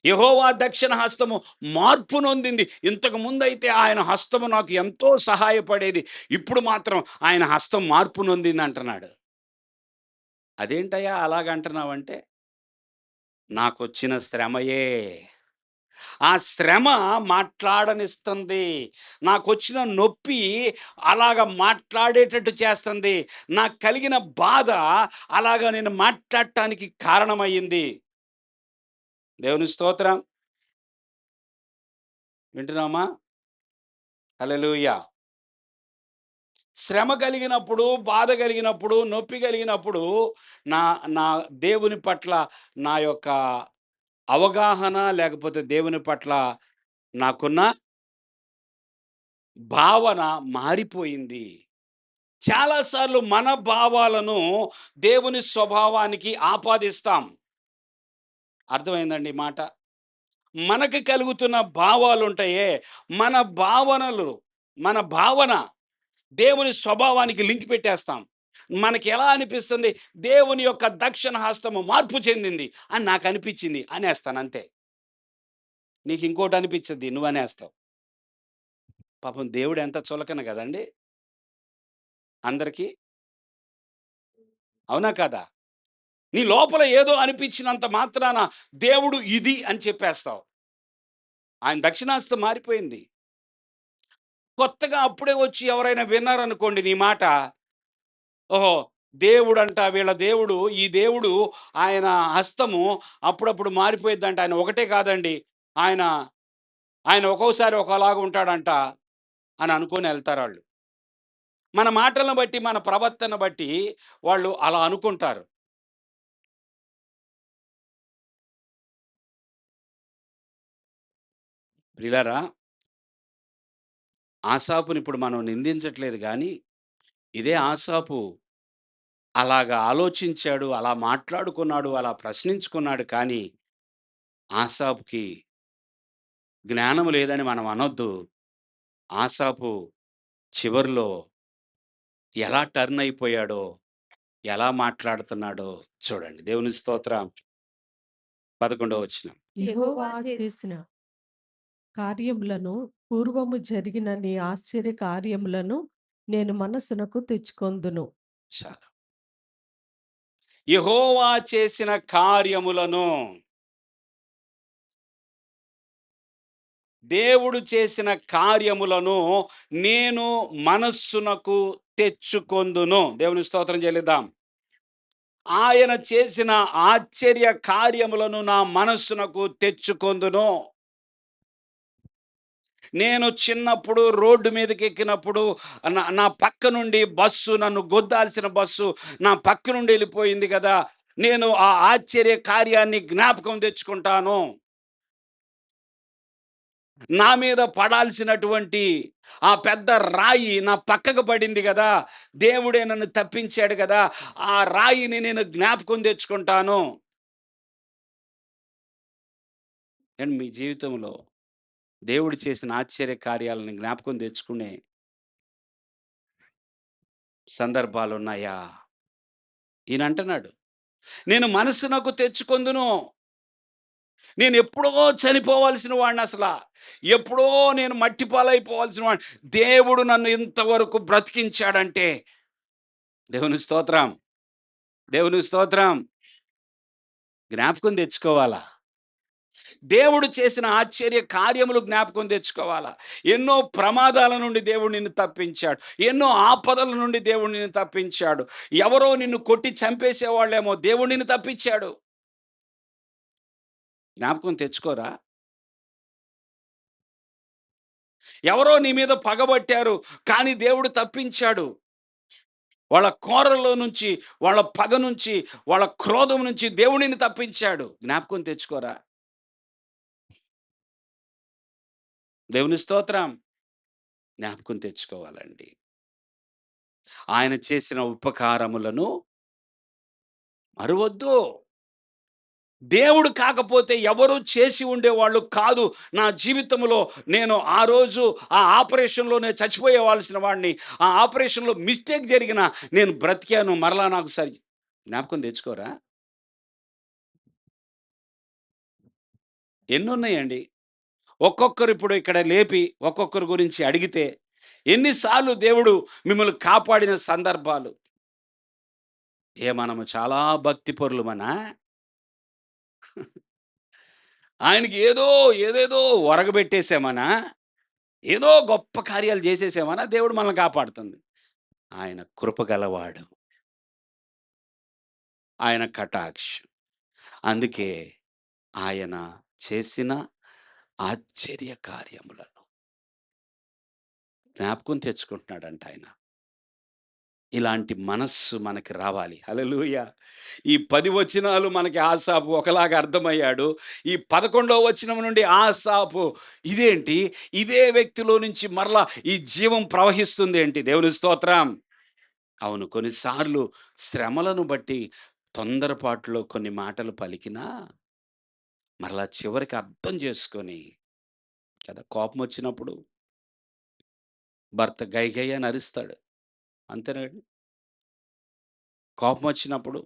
S1: యెహోవా దక్షిణ హస్తము మార్పు నొందింది. ఇంతకు ముందైతే ఆయన హస్తము నాకు ఎంతో సహాయపడేది. ఇప్పుడు మాత్రం ఆయన హస్తం మార్పు నొందింది అంటున్నాడు. అదేంటయ్యా అలాగంటున్నావంటే, నాకొచ్చిన శ్రమయే. ఆ శ్రమ మాట్లాడనిస్తుంది. నాకొచ్చిన నొప్పి అలాగ మాట్లాడేటట్టు చేస్తుంది. నాకు కలిగిన బాధ అలాగ నేను మాట్లాడటానికి కారణమయ్యింది. దేవుని స్తోత్రం. వింటున్నామా? హల్లెలూయా! శ్రమ కలిగినప్పుడు, బాధ కలిగినప్పుడు, నొప్పి కలిగినప్పుడు నా నా దేవుని పట్ల నా యొక్క అవగాహన లేకపోతే దేవుని పట్ల నాకున్న భావన మారిపోయింది. చాలా సార్లు మన భావాలను దేవుని స్వభావానికి ఆపాదిస్తాం. అర్థమైందండి ఈ మాట? మనకు కలుగుతున్న భావాలుంటాయే, మన భావనలు, మన భావన దేవుని స్వభావానికి లింక్ పెట్టేస్తాం. మనకెలా అనిపిస్తుంది? దేవుని యొక్క దక్షిణ హస్తము మార్పు చెందింది అని నాకనిపిచ్చింది అనేస్తానంతే. నీకింకోటి అనిపిచ్చిద్ది నువ్వనేస్తావు. పాపం దేవుడు ఎంత చులకన గదండీ! అందరికి. అవునా కాదా? నీ లోపల ఏదో అనిపించినంత మాత్రాన దేవుడు ఇది అని చెప్పేస్తావు. ఆయన దక్షిణాస్తం మారిపోయింది. కొత్తగా అప్పుడే వచ్చి ఎవరైనా విన్నారనుకోండి నీ మాట, ఓహో! దేవుడంట వీళ్ళ దేవుడు, ఈ దేవుడు ఆయన హస్తము అప్పుడప్పుడు మారిపోయిద్దంట. ఆయన ఒకటే కాదండి. ఆయన, ఆయన ఒక్కోసారి ఒకలాగా ఉంటాడంట అని అనుకోని ఎళ్తారాళ్ళు. మన మాటలను బట్టి, మన ప్రవర్తన బట్టి వాళ్ళు అలా అనుకుంటారు. ప్రియులారా, ఆసాపునిప్పుడు మనం నిందించట్లేదు గానీ, ఇదే ఆసాపు అలాగా ఆలోచించాడు, అలా మాట్లాడుకున్నాడు, అలా ప్రశ్నించుకున్నాడు కానీ, ఆసాపుకి జ్ఞానం లేదని మనం అనొద్దు. ఆసాపు చివర్లో ఎలా టర్న్ అయిపోయాడో, ఎలా మాట్లాడుతున్నాడో చూడండి. దేవుని స్తోత్రం. 11వ వచనం.
S3: యెహోవా చేసిన కార్యములను పూర్వము జరిగిన నీ ఆశ్చర్య కార్యములను నేను మనస్సునకు తెచ్చుకొందును.
S1: చాలు. యెహోవా చేసిన కార్యములను, దేవుడు చేసిన కార్యములను నేను మనస్సునకు తెచ్చుకొందును. దేవుని స్తోత్రం చెల్లిద్దాం. ఆయన చేసిన ఆశ్చర్య కార్యములను నా మనస్సునకు తెచ్చుకొందును. నేను చిన్నప్పుడు రోడ్డు మీదకెక్కినప్పుడు నా పక్క నుండి బస్సు నన్ను గుద్దాల్సిన బస్సు నా పక్క నుండి వెళ్ళిపోయింది కదా! నేను ఆ ఆశ్చర్య కార్యాన్ని జ్ఞాపకం తెచ్చుకుంటాను. నా మీద పడాల్సినటువంటి ఆ పెద్ద రాయి నా పక్కకు పడింది గదా! దేవుడే నన్ను తప్పించాడు గదా! ఆ రాయిని నేను జ్ఞాపకం తెచ్చుకుంటాను. అండ్ మీ జీవితంలో దేవుడు చేసిన ఆశ్చర్య కార్యాలను జ్ఞాపకం తెచ్చుకునే సందర్భాలున్నాయా? ఈయనంటున్నాడు, నేను మనస్సునకు తెచ్చుకొందును. నేనెప్పుడో చనిపోవాల్సిన వాడినసల. ఎప్పుడో నేను మట్టి పాలైపోవాల్సిన వాడిని. దేవుడు నన్ను ఇంతవరకు బ్రతికించాడంటే దేవుని స్తోత్రం. దేవుని స్తోత్రం. జ్ఞాపకం తెచ్చుకోవాలా? దేవుడు చేసిన ఆశ్చర్య కార్యములు జ్ఞాపకం తెచ్చుకోవాలా? ఎన్నో ప్రమాదాల నుండి దేవుడు నిన్ను తప్పించాడు. ఎన్నో ఆపదల నుండి దేవుడు నిన్ను తప్పించాడు. ఎవరో నిన్ను కొట్టి చంపేసేవాళ్ళేమో దేవుడు నిన్ను తప్పించాడు. జ్ఞాపకం తెచ్చుకోరా? ఎవరో నీ మీద పగబట్టారు. కానీ దేవుడు తప్పించాడు. వాళ్ళ కోరలో నుంచి, వాళ్ళ పగ నుంచి, వాళ్ళ క్రోధం నుంచి దేవుడు నిన్ను తప్పించాడు. జ్ఞాపకం తెచ్చుకోరా? దేవుని స్తోత్రం. జ్ఞాపకం తెచ్చుకోవాలండి. ఆయన చేసిన ఉపకారములను మరువొద్దు. దేవుడు కాకపోతే ఎవరు చేసి ఉండేవాళ్ళు కాదు. నా జీవితంలో నేను ఆ రోజు ఆ ఆపరేషన్‌లోనే చచ్చిపోయేవాల్సిన వాడిని. ఆ ఆపరేషన్‌లో మిస్టేక్ జరిగినా నేను బ్రతికాను. మరలా నాకు జ్ఞాపకం తెచ్చుకోరా? ఎన్నున్నాయండి. ఒక్కొక్కరు ఇప్పుడు ఇక్కడ లేపి ఒక్కొక్కరి గురించి అడిగితే ఎన్ని సార్లు దేవుడు మిమ్మల్ని కాపాడిన సందర్భాలు. మనము చాలా భక్తిపరులమనా? ఆయనకి ఏదేదో ఒరగబెట్టేసామనా? ఏదో గొప్ప కార్యాలు చేసేసామనా దేవుడు మనల్ని కాపాడుతుంది. ఆయన కృప గలవాడు. ఆయన కటాక్షం. అందుకే ఆయన చేసిన ఆశ్చర్య కార్యములను జ్ఞాపకం తెచ్చుకుంటున్నాడంట ఆయన. ఇలాంటి మనస్సు మనకి రావాలి. హల్లెలూయా! ఈ 10 వచనాలు మనకి ఆసాపు ఒకలాగా అర్థమయ్యాడు. ఈ 11వ వచనం నుండి ఆసాపు ఇదేంటి? ఇదే వ్యక్తిలో నుంచి మరలా ఈ జీవం ప్రవహిస్తుందేంటి? దేవుని స్తోత్రం. అవును. కొన్నిసార్లు శ్రమలను బట్టి తొందరపాటులో కొన్ని మాటలు పలికినా మరలా చివరికి అర్థం చేసుకొని కదా! కోపమొచ్చినప్పుడు భర్త గై గై అని అరుస్తాడు. అంతేనండి. కోపమొచ్చినప్పుడు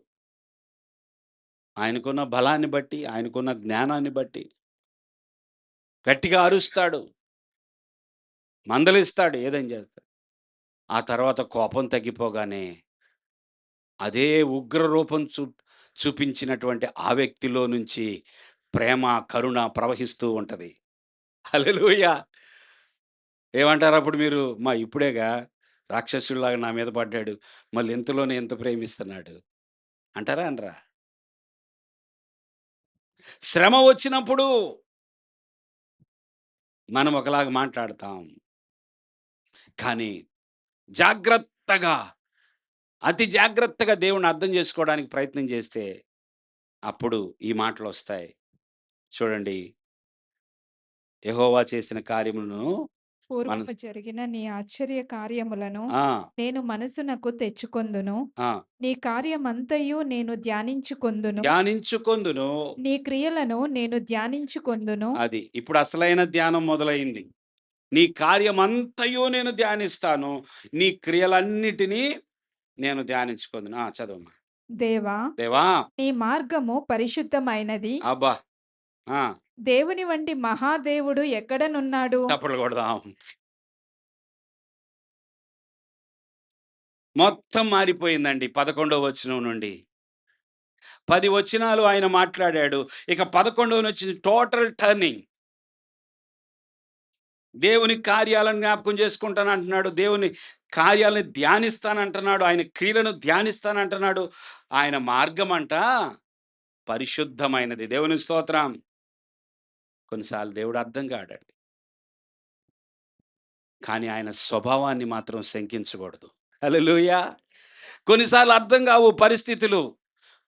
S1: ఆయనకున్న బలాన్ని బట్టి, ఆయనకున్న జ్ఞానాన్ని బట్టి గట్టిగా అరుస్తాడు, మందలిస్తాడు, ఏదైనా చేస్తాడు. ఆ తర్వాత కోపం తగ్గిపోగానే అదే ఉగ్ర రూపం చూపించినటువంటి ఆ వ్యక్తిలో నుంచి ప్రేమ, కరుణ ప్రవహిస్తూ ఉంటది. హల్లెలూయా! ఏమంటారప్పుడు మీరు? ఇప్పుడేగా రాక్షసుడిలాగా నా మీద పడ్డాడు. మళ్ళీ ఇంతలోనే ఇంత ప్రేమిస్తున్నాడు. అంటారా? అనరా? శ్రమ వచ్చినప్పుడు మనం ఒకలాగా మాట్లాడతాం. కానీ జాగ్రత్తగా, అతి జాగ్రత్తగా దేవుడిని అర్థం చేసుకోవడానికి ప్రయత్నం చేస్తే అప్పుడు ఈ మాటలొస్తాయి. చూడండి, యెహోవా చేసిన కార్యములను మన
S2: పూర్వము జరిగిన నీ ఆశ్చర్య కార్యములను
S1: ఆ!
S2: నేను మనసునకు తెచ్చుకొందును.
S1: ఆ!
S2: నీ కార్యమంతయు నేను ధ్యానించుకొందును.
S1: ధ్యానించుకొందును.
S2: నీ క్రియలను నేను ధ్యానించుకొందును.
S1: అది. ఇప్పుడు అసలైన ధ్యానం మొదలైంది. నీ కార్యమంతయు నేను ధ్యానిస్తాను. నీ క్రియలన్నిటిని నేను ధ్యానించుకొందును. చదవమ్మా.
S2: దేవా,
S1: దేవా!
S2: నీ మార్గము పరిశుద్ధమైనది.
S1: అబ్బా! ఆ!
S2: దేవుని వంటి మహాదేవుడు ఎక్కడనున్నాడు?
S1: చప్పట్లు కొడదాం. మొత్తం మారిపోయిందండి 11వ వచనం నుండి. 10 వచనాలు ఆయన మాట్లాడాడు. ఇక 11వ టోటల్ టర్నింగ్. దేవుని కార్యాలను జ్ఞాపకం చేసుకుంటానంటున్నాడు. దేవుని కార్యాలను ధ్యానిస్తానంటున్నాడు. ఆయన క్రియలను ధ్యానిస్తానంటున్నాడు. ఆయన మార్గమంట పరిశుద్ధమైనది. దేవుని స్తోత్రం. కొన్నిసార్లు దేవుడు అర్థం కాడండి. కానీ ఆయన స్వభావాన్ని మాత్రం శంకించకూడదు. హల్లెలూయా! కొన్నిసార్లు అర్థం కావు పరిస్థితులు.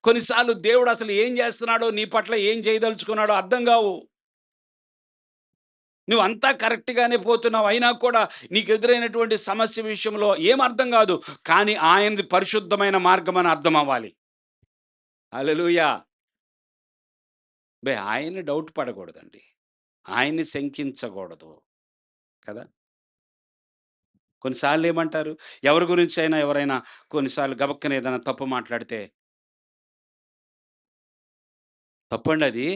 S1: కొన్నిసార్లు దేవుడు అసలు ఏం చేస్తున్నాడో, నీ పట్ల ఏం చేయదలుచుకున్నాడో అర్థం కావు. నువ్వంతా కరెక్ట్‌గానే పోతున్నావు. అయినా కూడా నీకు ఎదురైనటువంటి సమస్య విషయంలో ఏం అర్థం కాదు. కానీ ఆయనది పరిశుద్ధమైన మార్గం అని అర్థం అవ్వాలి. హల్లెలూయా! ఆయన్ని డౌట్ పడకూడదండి. ఆయన్ని శంకించకూడదు. కదా! కొన్నిసార్లు ఏమంటారు? ఎవరి గురించి అయినా ఎవరైనా కొన్నిసార్లు గబక్కన ఏదైనా తప్పు మాట్లాడితే, తప్పండి అది.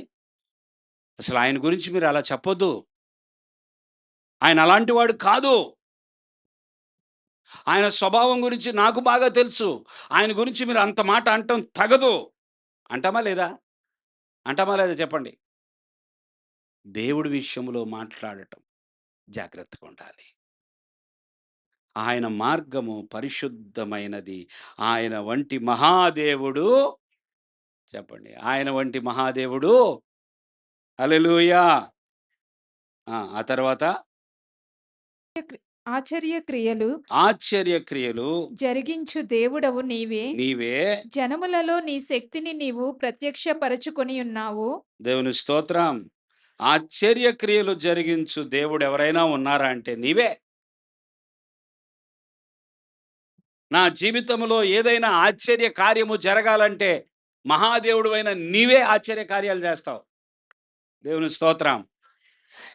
S1: అసలు ఆయన గురించి మీరు అలా చెప్పొద్దు. ఆయన అలాంటి వాడు కాదు. ఆయన స్వభావం గురించి నాకు బాగా తెలుసు. ఆయన గురించి మీరు అంత మాట అనటం తగదు. అంటామా లేదా? అంటామా లేదా చెప్పండి? దేవుడి విషయంలో మాట్లాడటం జాగ్రత్తగా ఉండాలి. ఆయన మార్గము పరిశుద్ధమైనది. ఆయన వంటి మహాదేవుడు చెప్పండి. ఆయన వంటి మహాదేవుడు హల్లెలూయా! ఆ తర్వాత
S2: ఆశ్చర్య క్రియలు
S1: ఆశ్చర్యక్రియలు
S2: జరిగించు దేవుడవు నీవే.
S1: నీవే.
S2: జనములలో నీ శక్తిని నీవు ప్రత్యక్షపరచుకొని ఉన్నావు.
S1: దేవుని స్తోత్రం. ఆశ్చర్యక్రియలు జరిగించు దేవుడు ఎవరైనా ఉన్నారా అంటే నీవే. నా జీవితంలో ఏదైనా ఆశ్చర్య కార్యము జరగాలంటే మహాదేవుడువైన నీవే ఆశ్చర్య కార్యాలు చేస్తావు. దేవుని స్తోత్రం.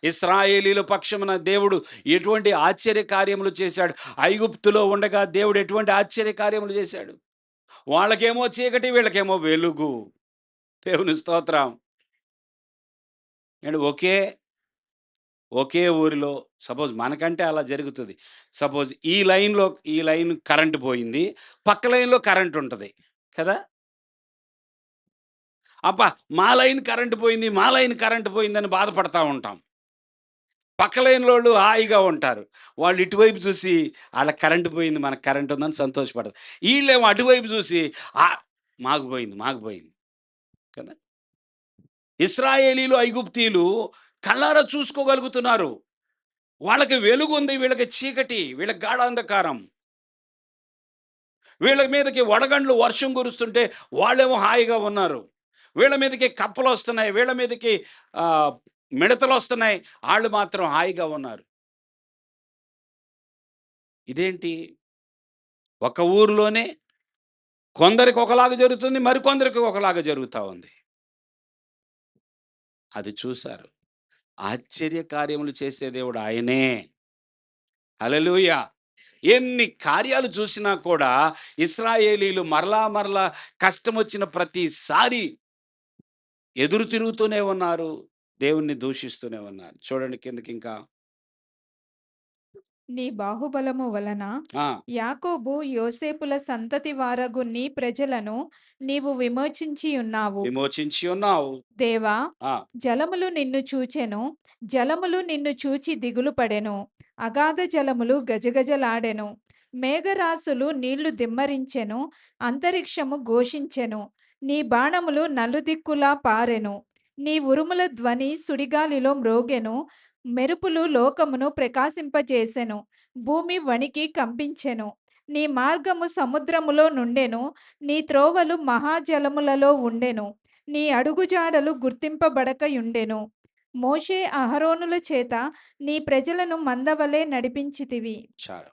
S1: ఇశ్రాయేలీయుల పక్షమున దేవుడు ఎటువంటి ఆశ్చర్య కార్యములు చేశాడు. ఐగుప్తులో ఉండగా దేవుడు ఎటువంటి ఆశ్చర్య కార్యములు చేశాడు. వాళ్ళకేమో చీకటి, వీళ్ళకేమో వెలుగు. దేవుని స్తోత్రం. అండ్ ఒకే ఊరిలో సపోజ్ మనకంటే అలా జరుగుతుంది. సపోజ్ ఈ లైన్ కరెంట్ పోయింది. పక్క లైన్‌లో కరెంట్ ఉంటది. కదా! అబ్బా! మా లైన్ కరెంట్ పోయిందని బాధపడతా ఉంటాం. పక్క లైన్‌లోళ్ళు హాయిగా ఉంటారు. వాళ్ళు ఇటువైపు చూసి ఆళ్ళకి కరెంట్ పోయింది, మనకు కరెంట్ ఉందని సంతోషపడతారు. ఈళ్ళేమో అటువైపు చూసి ఆహ్, మాకు పోయింది. కదా! ఇశ్రాయేలీయులు, ఐగుప్తీయులు కళ్ళారా చూసుకోగలుగుతున్నారు. వాళ్ళకి వెలుగుంది, వీళ్ళకి చీకటి, వీళ్ళకి గాఢాంధకారం. వీళ్ళ మీదకి వడగండ్లు వర్షం కురుస్తుంటే వాళ్ళేమో హాయిగా ఉన్నారు. వీళ్ళ మీదకి కప్పలొస్తున్నాయి, వీళ్ళ మీదకి ఆహ్, మిడతలొస్తున్నాయి. ఆళ్ళు మాత్రం హాయిగా ఉన్నారు. ఇదేంటి? ఒక ఊరిలోనే కొందరికి ఒకలాగా జరుగుతుంది, మరికొందరికి ఒకలాగా జరుగుతా ఉంది. అది చూసారు. ఆశ్చర్య కార్యములు చేసే దేవుడు ఆయనే. హల్లెలూయా! ఎన్ని కార్యాలు చూసినా కూడా ఇశ్రాయేలీయులు మరలా కష్టమొచ్చిన ప్రతిసారి ఎదురు తిరుగుతూనే ఉన్నారు. దేవుణ్ణి దూషిస్తూనే ఉన్నారు. చూడండి కిందకింకా.
S2: నీ బాహుబలము వలన
S1: ఆ!
S2: యాకోబు యోసేపుల సంతతి వారగు నీ ప్రజలను నీవు విమోచించి ఉన్నావు.
S1: విమోచించి ఉన్నావు.
S2: దేవా,
S1: ఆ!
S2: జలములు నిన్ను చూచెను. జలములు నిన్ను చూచి దిగులు పడెను. అగాధ జలములు గజగజలాడెను. మేఘరాశులు నీళ్లు దిమ్మరించెను. అంతరిక్షము ఘోషించెను. నీ బాణములు నలుదిక్కులా పారెను. నీ ఉరుముల ధ్వని సుడిగాలిలో మ్రోగెను. మెరుపులు లోకమును ప్రకాశింపజేసెను. భూమి వణికి కంపించెను. నీ మార్గము సముద్రములో నుండెను. నీ త్రోవలు మహాజలములలో ఉండెను. నీ అడుగుజాడలు గుర్తింపబడకయుండెను. మోషే అహరోనుల చేత నీ ప్రజలను మందవలె నడిపించితివి.
S1: చాలు.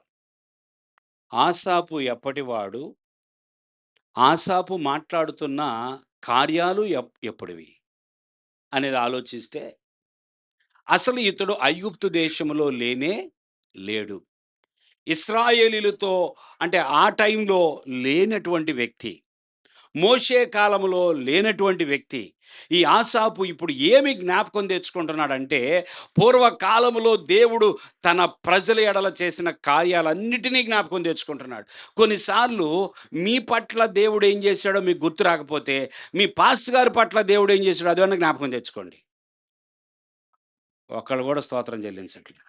S1: ఆసాపు ఎప్పటివాడు? ఆసాపు మాట్లాడుతున్న కార్యాలు ఎప్పుడివి? అనేది ఆలోచిస్తే అసలు ఇతడు ఐగుప్తు దేశంలో లేనే లేడు. ఇశ్రాయేలీయులతో అంటే ఆ టైంలో లేనటువంటి వ్యక్తి. మోషే కాలంలో లేనటువంటి వ్యక్తి. ఈ ఆసాపు ఇప్పుడు ఏమి జ్ఞాపకం తెచ్చుకుంటున్నాడంటే, పూర్వకాలములో దేవుడు తన ప్రజల ఎడల చేసిన కార్యాలన్నిటినీ జ్ఞాపకం తెచ్చుకుంటున్నాడు. కొన్నిసార్లు మీ పట్ల దేవుడు ఏం చేశాడో మీకు గుర్తు రాకపోతే, మీ పాస్టర్ గారి పట్ల దేవుడు ఏం చేశాడో అదన్నా జ్ఞాపకం తెచ్చుకోండి. ఒక్కళ్ళు కూడా స్తోత్రం చెల్లించట్లేదు.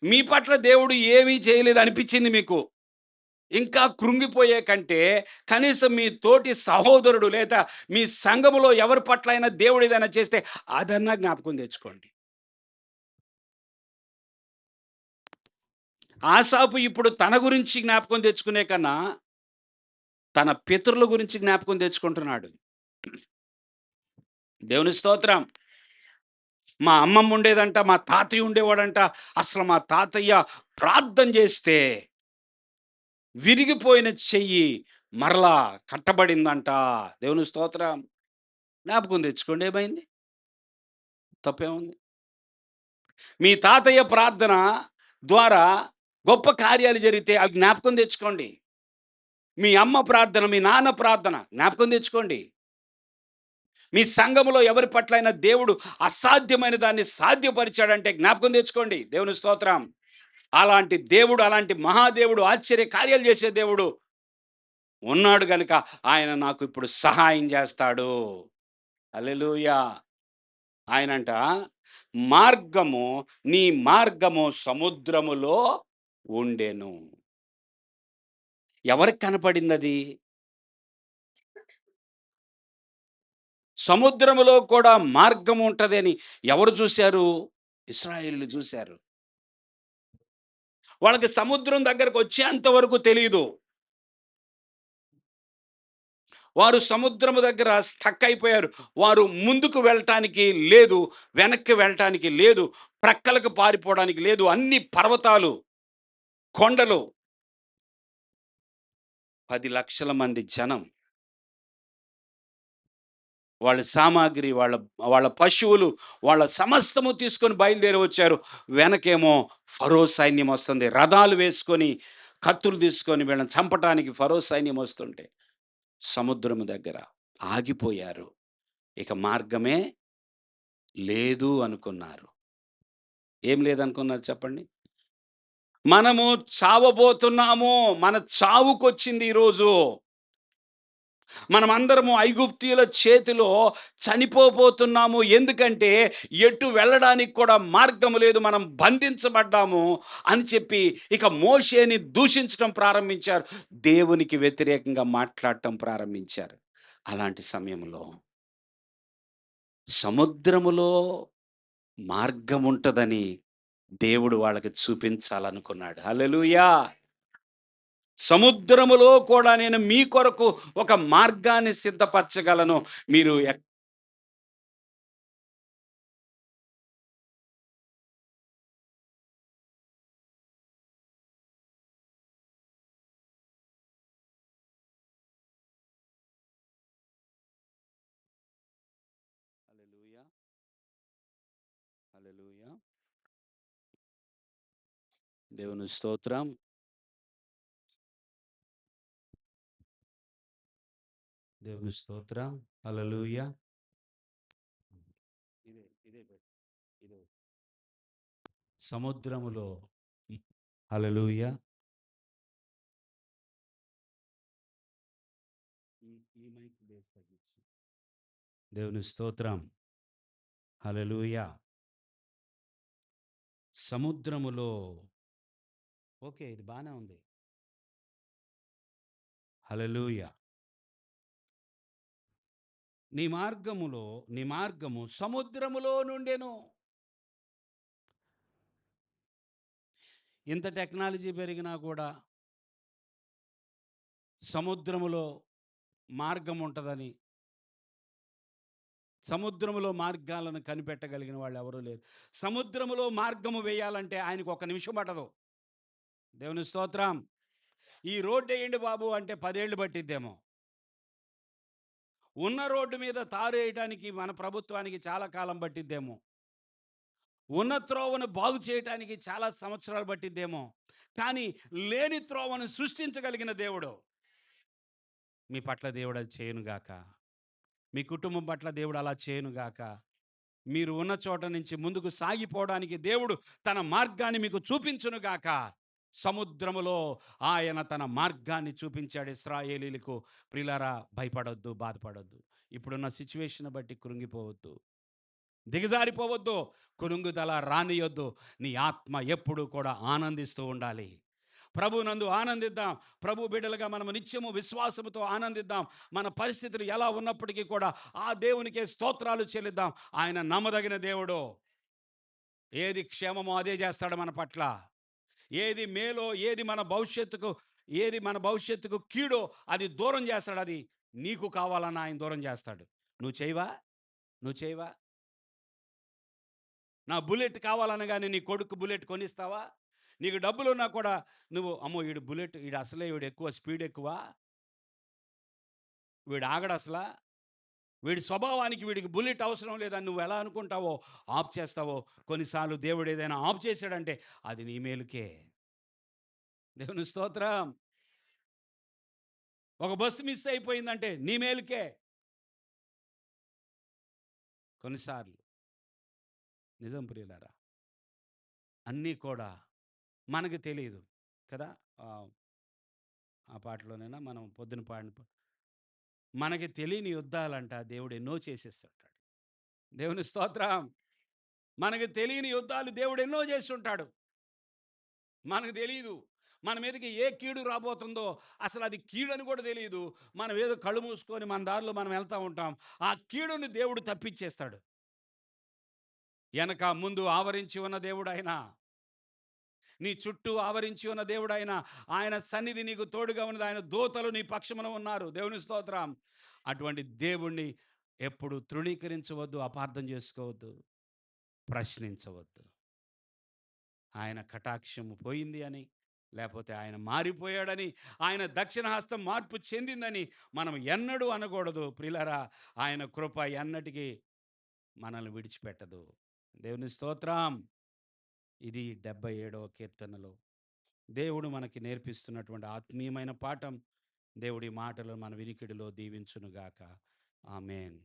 S1: మీ పట్ల దేవుడు ఏమీ చేయలేదు అనిపించింది మీకు. ఇంకా కృంగిపోయే కంటే కనీసం మీ తోటి సహోదరుడు లేదా మీ సంఘములో ఎవరి పట్ల అయినా దేవుడు ఏదైనా చేస్తే అదన్నా జ్ఞాపకం తెచ్చుకోండి. ఆసాపు ఇప్పుడు తన గురించి జ్ఞాపకం తెచ్చుకునే కన్నా తన పితరుల గురించి జ్ఞాపకం తెచ్చుకుంటున్నాడు. దేవుని స్తోత్రం. మా అమ్మమ్మ ఉండేదంట, మా తాతయ్య ఉండేవాడంట. అసలు మా తాతయ్య ప్రార్థన చేస్తే విరిగిపోయిన చెయ్యి మరలా కట్టబడిందంట. దేవుని స్తోత్రం. జ్ఞాపకం తెచ్చుకోండి, ఏమైంది? తప్పేముంది? మీ తాతయ్య ప్రార్థన ద్వారా గొప్ప కార్యాలు జరిగితే అవి జ్ఞాపకం తెచ్చుకోండి. మీ అమ్మ ప్రార్థన, మీ నాన్న ప్రార్థన జ్ఞాపకం తెచ్చుకోండి. మీ సంఘములో ఎవరి పట్లైనా దేవుడు అసాధ్యమైన దాన్ని సాధ్యపరిచాడంటే జ్ఞాపకం తెచ్చుకోండి. దేవుని స్తోత్రం. అలాంటి దేవుడు, అలాంటి మహాదేవుడు, ఆశ్చర్య కార్యాలు చేసే దేవుడు ఉన్నాడు గనుక ఆయన నాకు ఇప్పుడు సహాయం చేస్తాడు. హల్లెలూయా. ఆయనంట, మార్గము నీ మార్గము సముద్రములో ఉండెను. ఎవరికి కనపడిందది? సముద్రములో కూడా మార్గం ఉంటది అని ఎవరు చూశారు? ఇశ్రాయేలీయులు చూశారు. వాళ్ళకి సముద్రం దగ్గరకు వచ్చేంత వరకు తెలీదు. వారు సముద్రము దగ్గర స్టక్ అయిపోయారు. వారు ముందుకు వెళ్ళటానికి లేదు, వెనక్కి వెళ్ళటానికి లేదు, ప్రక్కలకు పారిపోవడానికి లేదు. అన్ని పర్వతాలు, కొండలు. 10 లక్షల మంది జనం. వాళ్ళ సామాగ్రి, వాళ్ళ వాళ్ళ పశువులు, వాళ్ళ సమస్తము తీసుకొని బయలుదేరి వచ్చారు. వెనకేమో ఫరో సైన్యం వస్తుంది. రథాలు వేసుకొని, కత్తులు తీసుకొని వీళ్ళని చంపటానికి ఫరో సైన్యం వస్తుంటే సముద్రము దగ్గర ఆగిపోయారు. ఇక మార్గమే లేదు అనుకున్నారు. ఏం లేదనుకున్నారు చెప్పండి? మనము చావబోతున్నాము. మన చావుకొచ్చింది ఈరోజు. మనమందరము ఐగుప్తీయుల చేతిలో చనిపోబోతున్నాము. ఎందుకంటే ఎటు వెళ్ళడానికి కూడా మార్గము లేదు. మనం బంధించబడ్డాము అని చెప్పి ఇక మోషేని దూషించడం ప్రారంభించారు. దేవునికి వ్యతిరేకంగా మాట్లాడటం ప్రారంభించారు. అలాంటి సమయంలో సముద్రములో మార్గం ఉంటదని దేవుడు వాళ్ళకి చూపించాలనుకున్నాడు. హల్లెలూయా. సముద్రములో కూడా నేను మీ కొరకు ఒక మార్గాన్ని సిద్ధపరచగలను. మీరు హల్లెలూయా. హల్లెలూయా. దేవుని స్తోత్రం. దేవుని స్తోత్రం. హల్లెలూయా. ఇదే ఇదే పెట్టు. ఇదే సముద్రములో. హల్లెలూయా. ఈ ఈ మైక్ బేస్ తగ్గించు. దేవుని స్తోత్రం. హల్లెలూయా. సముద్రములో. ఓకే, ఇది బానే ఉంది. హల్లెలూయా. నీ మార్గము సముద్రములో నుండెను. ఇంత టెక్నాలజీ పెరిగినా కూడా సముద్రములో మార్గం ఉంటుందని, సముద్రములో మార్గాలను కనిపెట్టగలిగిన వాళ్ళు ఎవరూ లేరు. సముద్రములో మార్గము వేయాలంటే ఆయనకు 1 నిమిషం పట్టదు. దేవుని స్తోత్రం. ఈ రోడ్డు వేయండి బాబు అంటే 10 ఏళ్ళు పట్టిద్దేమో. ఉన్న రోడ్డు మీద తారు వేయటానికి మన ప్రభుత్వానికి చాలా కాలం పట్టిద్దేమో. ఉన్న త్రోవను బాగు చేయటానికి చాలా సంవత్సరాలు పట్టిద్దేమో. కానీ లేని త్రోవను సృష్టించగలిగిన దేవుడు మీ పట్ల దేవుడు అది చేయనుగాక. మీ కుటుంబం పట్ల దేవుడు అలా చేయనుగాక. మీరు ఉన్న చోట నుంచి ముందుకు సాగిపోవడానికి దేవుడు తన మార్గాన్ని మీకు చూపించునుగాక. సముద్రములో ఆయన తన మార్గాన్ని చూపించాడు ఇశ్రాయేలీయులకు. ప్రియులారా, భయపడొద్దు, బాధపడొద్దు. ఇప్పుడున్న సిచ్యువేషన్ బట్టి కృంగిపోవద్దు, దిగజారిపోవద్దు, కురుంగుదల రానియొద్దు. నీ ఆత్మ ఎప్పుడు కూడా ఆనందిస్తూ ఉండాలి. ప్రభునందు ఆనందిద్దాం. ప్రభు బిడ్డలుగా మనము నిత్యము విశ్వాసముతో ఆనందిద్దాం. మన పరిస్థితులు ఎలా ఉన్నప్పటికీ కూడా ఆ దేవునికే స్తోత్రాలు చెల్లిద్దాం. ఆయన నమ్మదగిన దేవుడు. ఏది క్షేమమో అదే చేస్తాడు మన పట్ల. ఏది మేలో, ఏది మన భవిష్యత్తుకు కీడో అది దూరం చేస్తాడు. అది నీకు కావాలన్నా ఆయన దూరం చేస్తాడు. నువ్వు చేయవా? నువ్వు చేయవా? నా బుల్లెట్ కావాలనగానే నీ కొడుక్కు బుల్లెట్ కొనిస్తావా? నీకు డబ్బులున్నా కూడా నువ్వు అమ్మో! ఈడు అసలే ఎక్కువ స్పీడ్ ఎక్కువ. వీడు ఆగడసల. వీడి స్వభావానికి వీడికి బుల్లెట్ అవసరం లేదని నువ్వెలా అనుకుంటావో, ఆఫ్ చేస్తావో, కొన్నిసార్లు దేవుడు ఏదైనా ఆఫ్ చేశాడంటే అది నీ మేలుకే. దేవుని స్తోత్రం. ఒక బస్సు మిస్ అయిపోయిందంటే నీ మేలుకే. కొన్నిసార్లు నిజం ప్రియులారా. అన్నీ కూడా మనకు తెలీదు కదా! ఆహ్, ఆ పాటలోనేనా మనం పొద్దున పాడిన మనకి తెలియని యుద్ధాలంట దేవుడు ఎన్నో చేసేస్తుంటాడు. దేవుని స్తోత్రం. మనకు తెలియని యుద్ధాలు దేవుడు ఎన్నో చేసుంటాడు. మనకు తెలీదు. మన మీదకి ఏ కీడు రాబోతుందో అసలది కీడని కూడా తెలీదు. మనం ఏదో కళ్ళు మూసుకొని మన దారిలో మనం వెళ్తా ఉంటాం. ఆ కీడుని దేవుడు తప్పిచ్చేస్తాడు. ఎనక, ముందు ఆవరించి ఉన్న దేవుడాయన. నీ చుట్టూ ఆవరించి ఉన్న దేవుడాయన. ఆయన సన్నిధి నీకు తోడుగా ఉన్నది. ఆయన దూతలు నీ పక్షమున ఉన్నారు. దేవుని స్తోత్రం. అటువంటి దేవుణ్ణి ఎప్పుడు తృణీకరించవద్దు, అపార్థం చేసుకోవద్దు, ప్రశ్నించవద్దు. ఆయన కటాక్షము పోయింది అని, లేపోతే ఆయన మారిపోయాడని, ఆయన దక్షిణ హస్తం మార్పు చెందిందని మనం ఎన్నడూ అనకూడదు. ప్రియులారా, ఆయన కృప ఎన్నటికీ మనల్ని విడిచిపెట్టదు. దేవుని స్తోత్రం. ఇది 77వ కీర్తనలో దేవుడు మనకి నేర్పిస్తున్నటువంటి ఆత్మీయమైన పాఠం. దేవుడి మాటలు మన వినికిడిలో దీవించునుగాక. ఆమేన్.